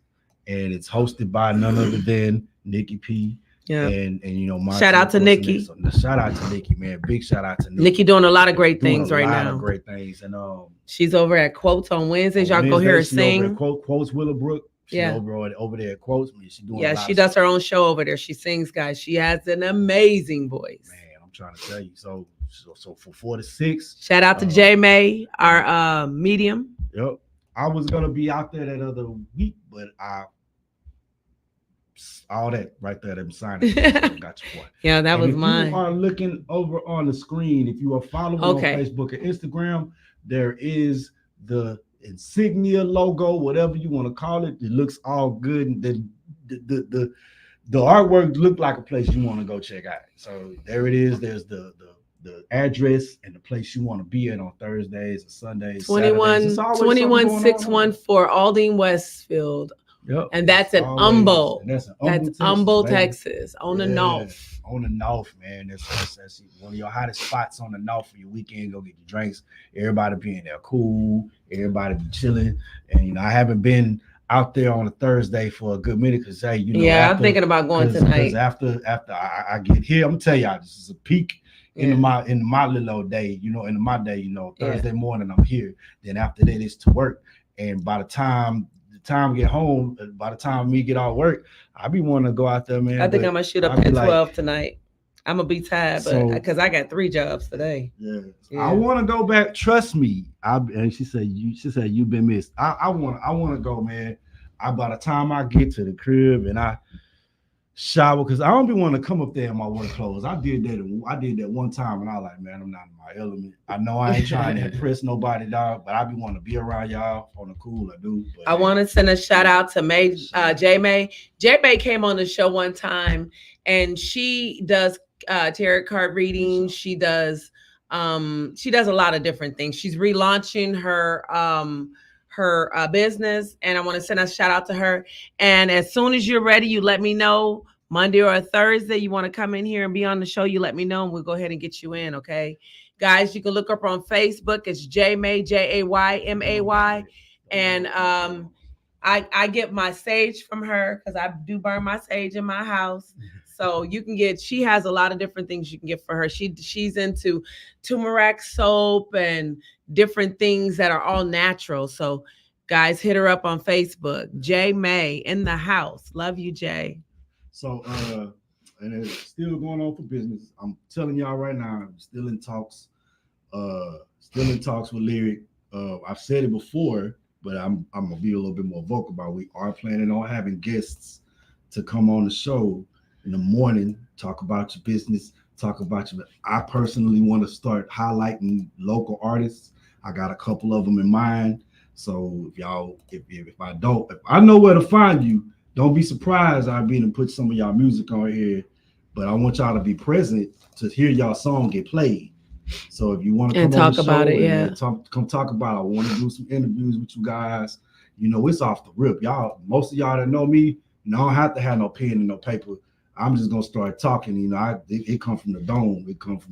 and it's hosted by none other than Nikki P. Yeah, and you know, shout out to Nikki. So shout out to Nikki, man. Big shout out to Nikki. Nikki doing a lot of great things right now. Of great things, and she's over at Quotes on Wednesdays. Y'all go hear her sing. Quotes Willowbrook. She's yeah, over there at Quotes. I mean, she's doing. Yeah, she does her own show over there. She sings, guys. She has an amazing voice. Man, I'm trying to tell you. So for 4 to 6. Shout out to J May, our medium. Yep. I was gonna be out there that other week, but all that right there, them signing. Got your point. Yeah, that was mine. If you are looking over on the screen, if you are following on Facebook and Instagram, there is the insignia logo, whatever you want to call it. It looks all good, and then the artwork looked like a place you want to go check out. So there it is. There's the the address and the place you want to be at on Thursdays and Sundays, Saturdays. It's 21 always something going on. 21614 Aldine Westfield. Yep. And that's It's in always- Humble. and that's in That's Texas, Humble, baby. Texas, on the Yeah, north. on the north, man. That's one of your hottest spots on the north for your weekend. Go get your drinks. Everybody be in there cool. Everybody be chilling. And I haven't been out there on a Thursday for a good minute because hey, Yeah, I'm thinking about going tonight. After I get here, I'm gonna tell y'all this is a peak Yeah. in my little old day. In my day, Yeah. Thursday morning I'm here. Then after that it's to work. And by the time get home, by the time we get out work, I be wanting to go out there, man. I think but I'm gonna shoot up I be at like, 12 tonight. I'm gonna be tired, but So- because I got 3 jobs today. Yeah. Yeah. I want to go back. Trust me. And she said you've been missed. I want to go, man. By the time I get to the crib and I shower, because I don't be wanting to come up there in my work clothes. I did that one time, and I was like, man, I'm not in my element. I know I ain't trying to impress nobody, dog, but I be wanting to be around y'all on the cool. I do. But I want to send a shout out to May, J May. J May came on the show one time, and she does tarot card readings. She does a lot of different things. She's relaunching her business, and I want to send a shout out to her. And as soon as you're ready, you let me know. Monday or a Thursday, you want to come in here and be on the show, you let me know, and we'll go ahead and get you in. Okay, guys, you can look up on Facebook. It's J May, JAYMAY, and I get my sage from her because I do burn my sage in my house. So you can get. She has a lot of different things you can get for her. She's into turmeric soap and different things that are all natural. So guys, hit her up on Facebook. J May in the house. Love you, Jay. So and it's still going on for business. I'm telling y'all right now, I'm still in talks. With Lyric. I've said it before, but I'm gonna be a little bit more vocal about it. We are planning on having guests to come on the show in the morning, talk about your business, talk about your. I personally want to start highlighting local artists. I got a couple of them in mind. So if I know where to find you, don't be surprised I've been and put some of y'all music on here. But I want y'all to be present to hear y'all song get played. So if you want to come And on talk the about show it, yeah. and come talk about it. I want to do some interviews with you guys. It's off the rip. Y'all, most of y'all that know me, I don't have to have no pen and no paper. I'm just gonna start talking. It comes from the dome. It comes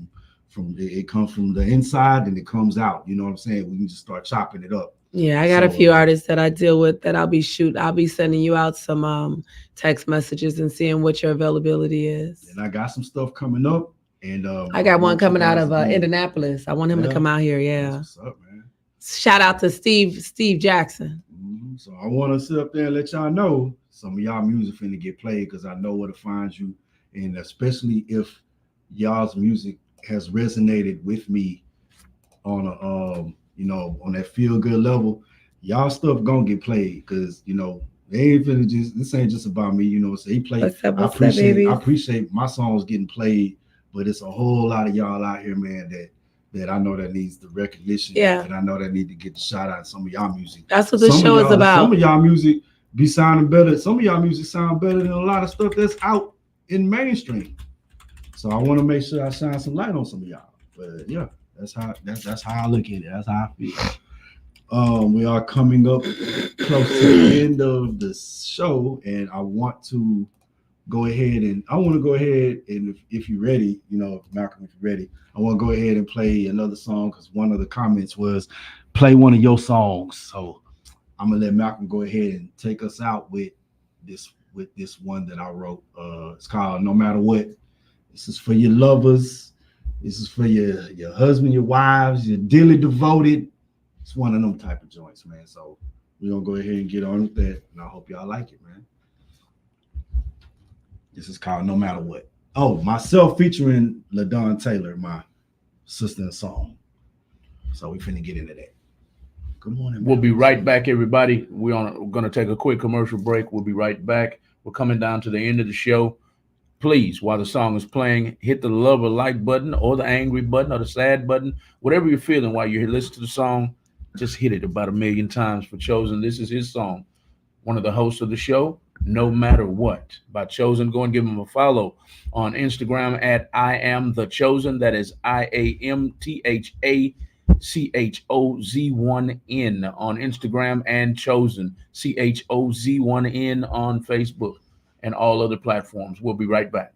from the inside and it comes out. You know what I'm saying? We can just start chopping it up. Yeah, I got a few artists that I deal with that I'll be sending you out some text messages and seeing what your availability is. And I got some stuff coming up. And I got one want you coming out guys of to be- Indianapolis. I want him to Yeah. come out here. That's Yeah. what's up, man. Shout out to Steve Jackson. So I want to sit up there and let y'all know some of y'all music finna get played because I know where to find you, and especially if y'all's music has resonated with me on a on that feel good level, y'all stuff gonna get played because they ain't finna this ain't just about me. So he played. What's up, I baby? appreciate my songs getting played, but it's a whole lot of y'all out here, man, that I know that needs the recognition. Yeah. And I know that need to get the shout out. Some of y'all music. That's what the show is about. Some of y'all music be sounding better. Some of y'all music sound better than a lot of stuff that's out in mainstream. So I want to make sure I shine some light on some of y'all. But yeah, that's how I look at it. That's how I feel. We are coming up close to the end of the show, and I want to go ahead and if you're ready, Malcolm, if you're ready, I want to go ahead and play another song because one of the comments was play one of your songs. So I'm gonna let Malcolm go ahead and take us out with this one that I wrote. It's called No Matter What. This is for your lovers. This is for your husband, your wives, your dearly devoted. It's one of them type of joints, man. So we're gonna go ahead and get on with that, and I hope y'all like it, man. This is called No Matter What. Oh, myself featuring LaDon Taylor, my sister in song. So we finna get into that. Good morning. We'll be right back, everybody. We're going to take a quick commercial break. We'll be right back. We're coming down to the end of the show. Please, while the song is playing, hit the love or like button or the angry button or the sad button, whatever you're feeling while you're listening to the song. Just hit it about 1 million times for Chosen. This is his song. One of the hosts of the show, No Matter What by Chosen. Go and give him a follow on Instagram at I Am The Chosen. That is IAMTHACHOZ1N on Instagram, and Chosen, CHOZ1N on Facebook and all other platforms. We'll be right back.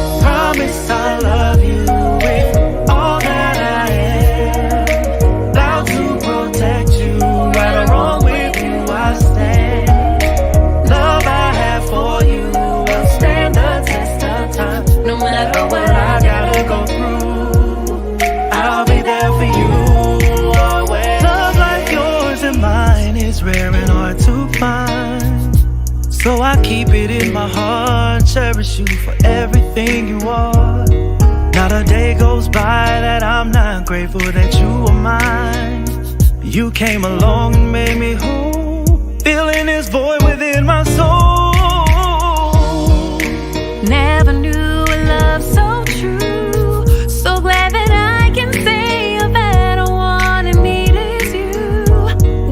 Promise I love you with all that I am. Vow to protect you, right or wrong with you I stand. Love I have for you will stand the test of time. No matter what I gotta go through, I'll be there for you always. Love like yours and mine is rare and hard to find, so I keep it in my heart, cherish you for everything you are. Not a day goes by that I'm not grateful that you are mine. You came along and made me whole, filling this void within my soul. Never knew a love so true. So glad that I can say a better one and need is you.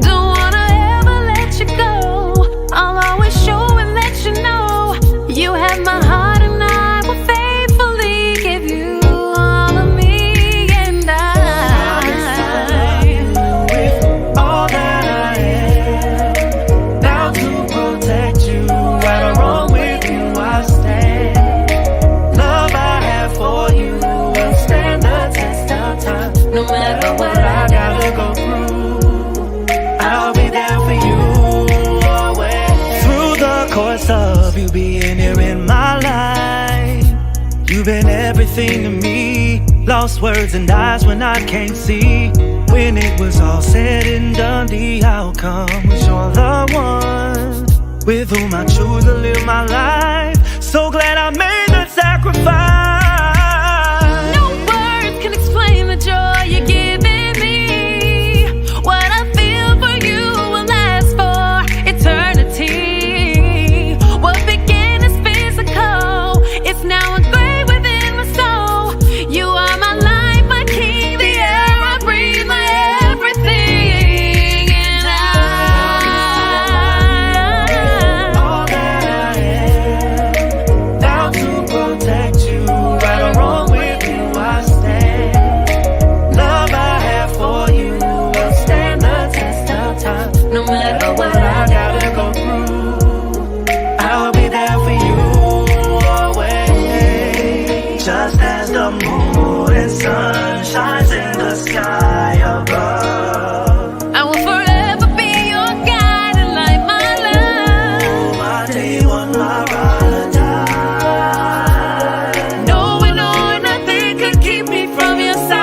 Don't wanna ever let you go. I'll always show and let you know you have my heart, and I will faithfully give you all of me. And With all that I am, vow to protect you, right or wrong with you I stand. Love I have for you will stand the test of time. No matter what I gotta go through, I'll be there for you always. Through the course of you being here in my life, you've been everything to me. Lost words and eyes when I can't see. When it was all said and done, the outcome was you're the one with whom I choose to live my life. So glad I made the sacrifice. no words can explain the joy you're giving me. What I feel for you will last for eternity. What began as physical is now engraved within my soul. You are my life, my king, the air I breathe, my everything. And All that I am, vow to protect you, right or wrong with you I stand. Love I have for you will stand the test of time. No matter what I gotta go through, I'll be there for you always. Just as the moon and sun shines in the sky above, I will forever be your guide and light, my love. my day one, my ride or die. No one or nothing could keep me from your Promise I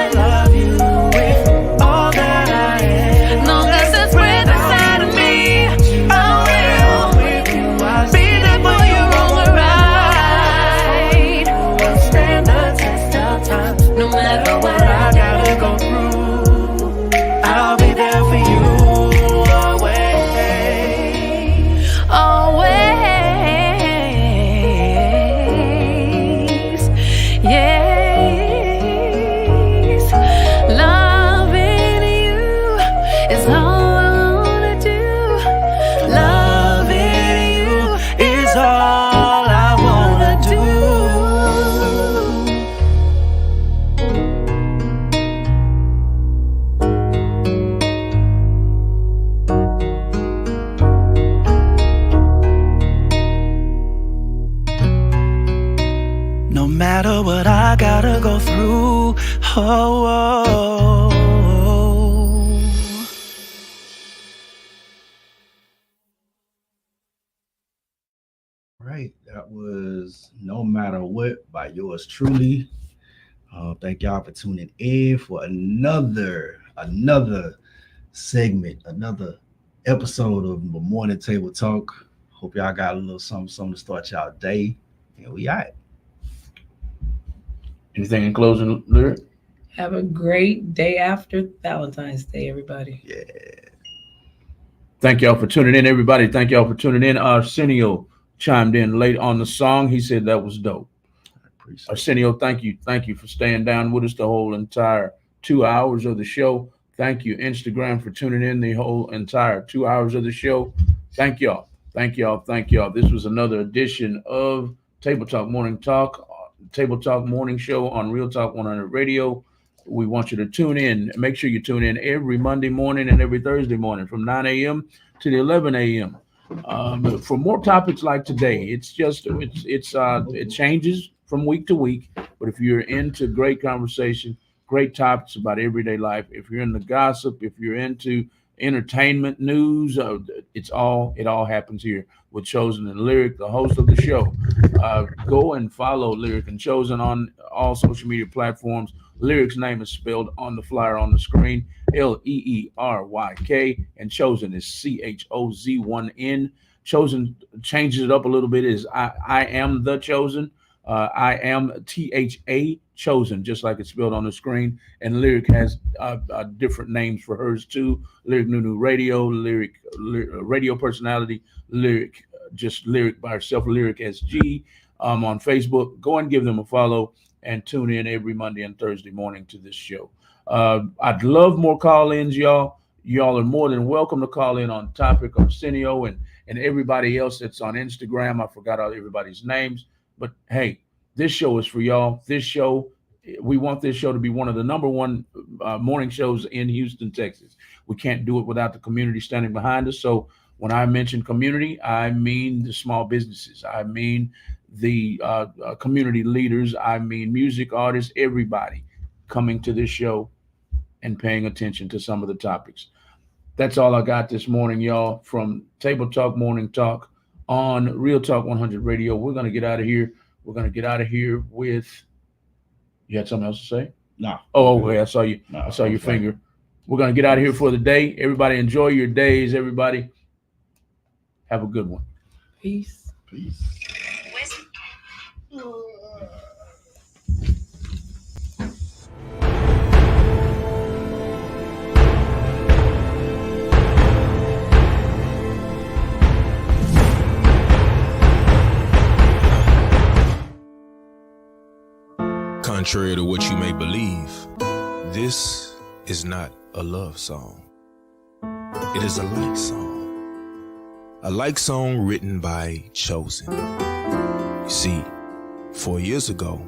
side. love you with all that I am. Long as there's breath inside of me, I will With you I be there for you wrong or right. will stand the test of time. No matter what I gotta go through, I'll be there for you always. Always, yes. Loving you is all I wanna do. Loving you Is all I wanna do. No matter what I gotta go through, oh, oh, Right. That was No Matter What by yours truly. Thank y'all for tuning in for another segment, another episode of the Morning Table Talk. Hope y'all got a little something to start y'all day. And we out. Anything in closing, Lyric? Have a great day after Valentine's Day, everybody. Yeah. Thank y'all for tuning in, everybody. Thank y'all for tuning in. Arsenio chimed in late on the song. He said that was dope. Arsenio, thank you. Thank you for staying down with us the whole entire 2 hours of the show. Thank you, Instagram, for tuning in the whole entire 2 hours of the show. Thank y'all. Thank y'all. Thank y'all. This was another edition of Table Talk Morning Talk, Table Talk Morning Show on Real Talk 100 Radio. We want you to tune in. Make sure you tune in every Monday morning and every Thursday morning from 9 a.m. to the 11 a.m. For more topics like today. It changes from week to week. But if you're into great conversation, great topics about everyday life, if you're into gossip, if you're into entertainment news, it all happens here with Chosen and Lyric, the host of the show. Go and follow Lyric and Chosen on all social media platforms. Lyric's name is spelled on the flyer on the screen, Leeryk, and Chosen is CHOZ1N. Chosen changes it up a little bit, is I am the Chosen. I am THA Chosen, just like it's spelled on the screen. And Lyric has different names for hers too. Lyric New Radio, Lyric radio personality, Lyric, just Lyric by herself, Lyric SG on Facebook. Go and give them a follow and tune in every Monday and Thursday morning to this show. I'd love more call-ins, y'all. Y'all are more than welcome to call in on topic, Arsenio, and everybody else that's on Instagram. I forgot all everybody's names. But hey, this show is for y'all. We want this show to be one of the number one morning shows in Houston, Texas. We can't do it without the community standing behind us. So when I mention community, I mean the small businesses. I mean the community leaders. I mean music artists, everybody coming to this show and paying attention to some of the topics. That's all I got this morning, y'all, from Table Talk Morning Talk on Real Talk 100 Radio. We're going to get out of here. We're going to get out of here with, you had something else to say? No. Oh, okay. I saw you. No, I saw your finger. We're going to get out of here for the day. Everybody enjoy your days. Everybody have a good one. Peace. Peace. Contrary to what you may believe, this is not a love song. It is a like song. A like song written by Chosen. You see, 4 years ago,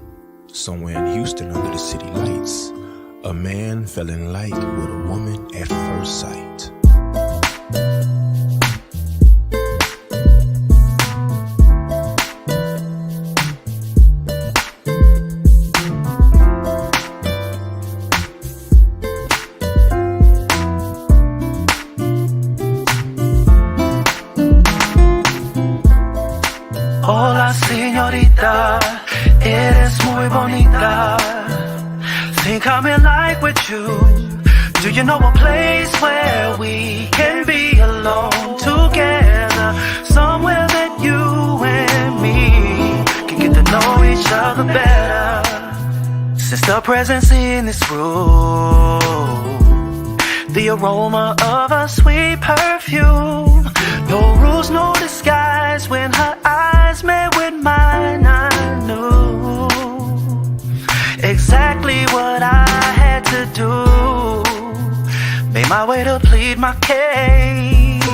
somewhere in Houston under the city lights, a man fell in like with a woman at first sight. Hola señorita, eres muy bonita. Think I'm in like with you. Do you know a place where we can be alone together? Somewhere that you and me can get to know each other better. Since the presence in this room, the aroma of a sweet perfume. No rules, no disguise. When her eyes met with mine, I knew exactly what I had to do. Made my way to plead my case.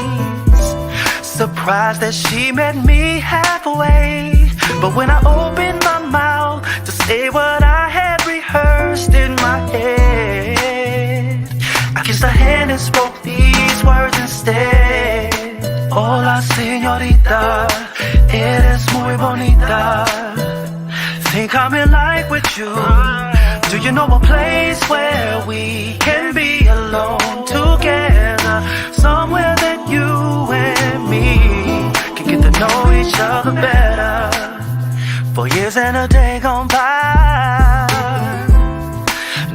Surprised that she met me halfway. But when I opened my mouth to say what I had rehearsed in my head, I kissed her hand and spoke these words instead. Hola señorita, eres muy bonita. Think I'm in like with you. Do you know a place where we can be alone together? Somewhere that you and me can get to know each other better. Years and a day gone by.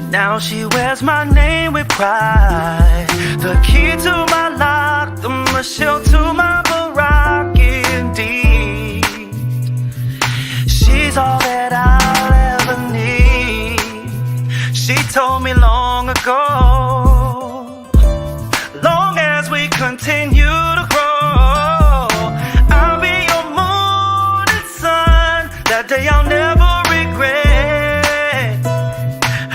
Now she wears my name with pride. The key to my lock, the Michelle to my Barack indeed. She's all that I'll ever need. She told me long ago, long as we continue to grow, I'll be your moon and sun. That day I'll never regret.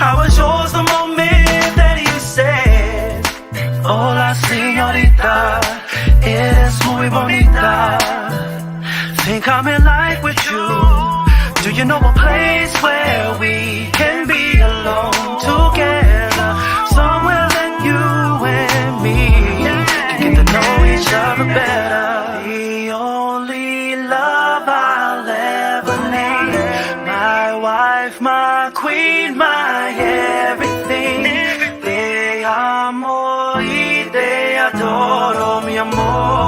I was yours the moment that you said, hola señorita, eres muy bonita. Think I'm in like with you. Do you know a place where we can be alone together? Somewhere that you and me can get to know each other better. The only love I'll ever need. My wife, my queen, my everything. Te amo y te adoro, mi amor.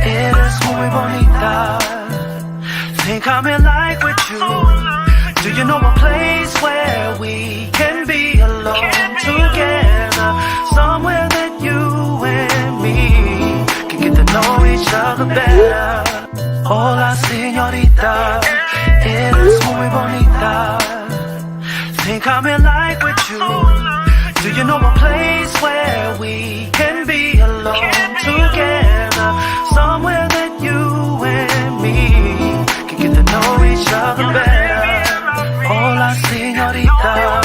Eres muy bonita. Think I'm in like with you. Do you know a place where we can be alone together? Somewhere that you and me can get to know each other better. Hola señorita, eres muy bonita. Think I'm in like with you. Do you know a place where we can be alone together? Somewhere that you and me can get to know each other better. Hola señorita,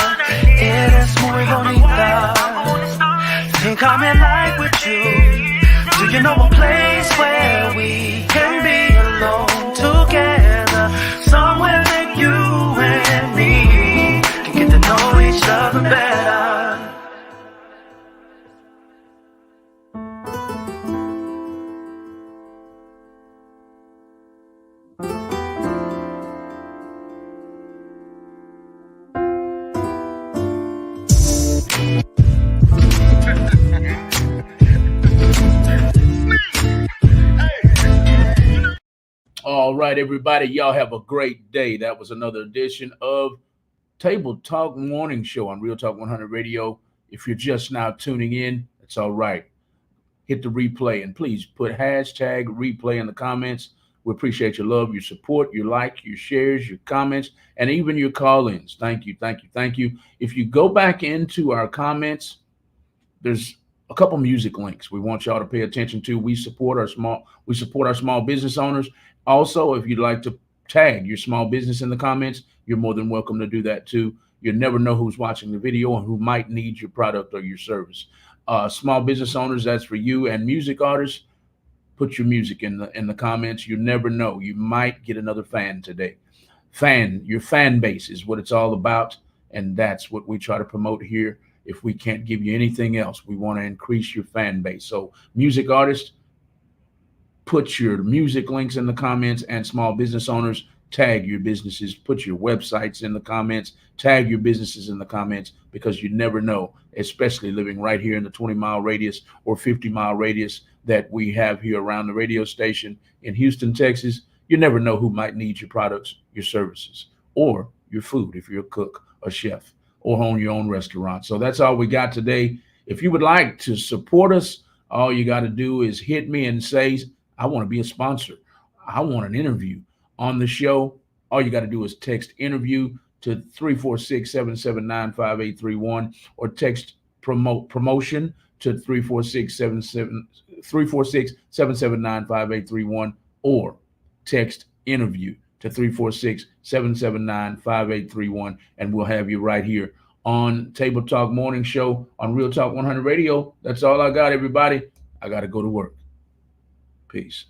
eres muy bonita. Think I'm in like with you. Do you know a place where we can be alone together? Somewhere that you and me can get to know each other better. All right, everybody, y'all have a great day. That was another edition of Table Talk Morning Show on Real Talk 100 Radio. If you're just now tuning in, it's all right. Hit the replay and please put hashtag replay in the comments. We appreciate your love, your support, your like, your shares, your comments, and even your call-ins. Thank you, thank you, thank you. If you go back into our comments, there's a couple music links we want y'all to pay attention to. We support our small business owners. Also, if you'd like to tag your small business in the comments, you're more than welcome to do that too. You never know who's watching the video and who might need your product or your service. Small business owners, that's for you. And music artists, put your music in the comments. You never know. You might get another fan today. Your fan base is what it's all about. And that's what we try to promote here. If we can't give you anything else, we want to increase your fan base. So music artists, put your music links in the comments, and small business owners, tag your businesses, put your websites in the comments, tag your businesses in the comments, because you never know, especially living right here in the 20-mile radius or 50-mile radius that we have here around the radio station in Houston, Texas. You never know who might need your products, your services, or your food if you're a cook, a chef, or own your own restaurant. So that's all we got today. If you would like to support us, all you got to do is hit me and say, I want to be a sponsor. I want an interview on the show. All you got to do is text interview to 346-779-5831 or text promotion to 346-779-5831 or text interview to 346-779-5831, and we'll have you right here on Table Talk Morning Show on Real Talk 100 Radio. That's all I got, everybody. I got to go to work. Peace.